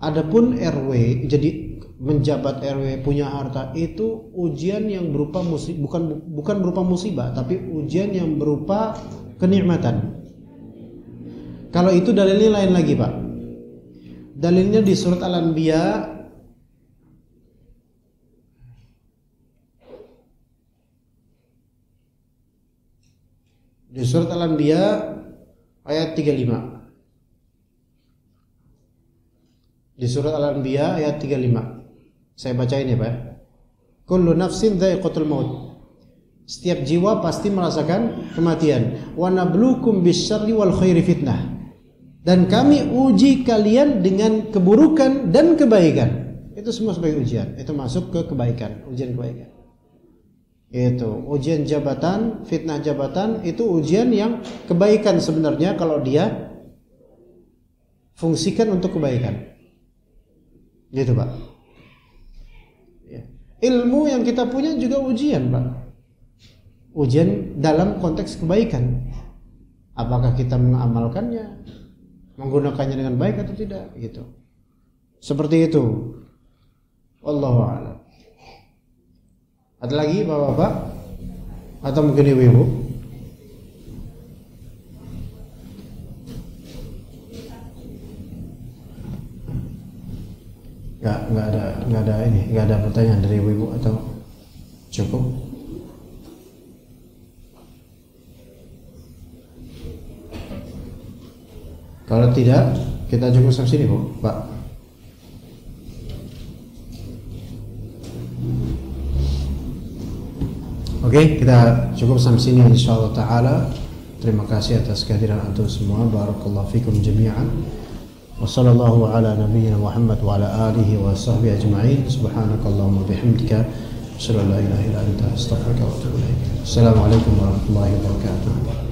Adapun RW, jadi menjabat RW, punya harta, itu ujian yang berupa bukan berupa musibah, tapi ujian yang berupa kenikmatan. Kalau itu dalilnya lain lagi, Pak. Dalilnya di surat Al-Anbiya ayat 35. Di surat Al-Anbiya ayat 35. Saya bacain ya, Pak. Kullu nafsin dha'iqatul maut. Setiap jiwa pasti merasakan kematian. Wa nabluukum bisyarri wal khairi fitnah. Dan kami uji kalian dengan keburukan dan kebaikan. Itu semua sebagai ujian. Itu masuk ke kebaikan, ujian kebaikan. Itu ujian jabatan, fitnah jabatan, itu ujian yang kebaikan sebenarnya kalau dia fungsikan untuk kebaikan. Gitu, Pak. Ya. Ilmu yang kita punya juga ujian, Pak. Ujian dalam konteks kebaikan. Apakah kita mengamalkannya, menggunakannya dengan baik atau tidak, gitu. Seperti itu. Wallahu a'lam. Ada lagi Bapak-bapak? Atau mungkin ibu-ibu? Nggak ada pertanyaan dari ibu-ibu atau cukup? Kalau tidak, kita cukup sampai sini, Bu, Pak. Oke, kita cukup sampai sini insyaallah taala. Terima kasih atas kehadiran antum semua. Barakallahu fikum jami'an. Wa sallallahu ala nabiyyina Muhammad wa ala alihi wa sahbihi ajma'in. Subhanakallahumma bihamdika asyhadu an la ilaha illa anta astaghfiruka wa atubu ilaik. Assalamualaikum warahmatullahi wabarakatuh.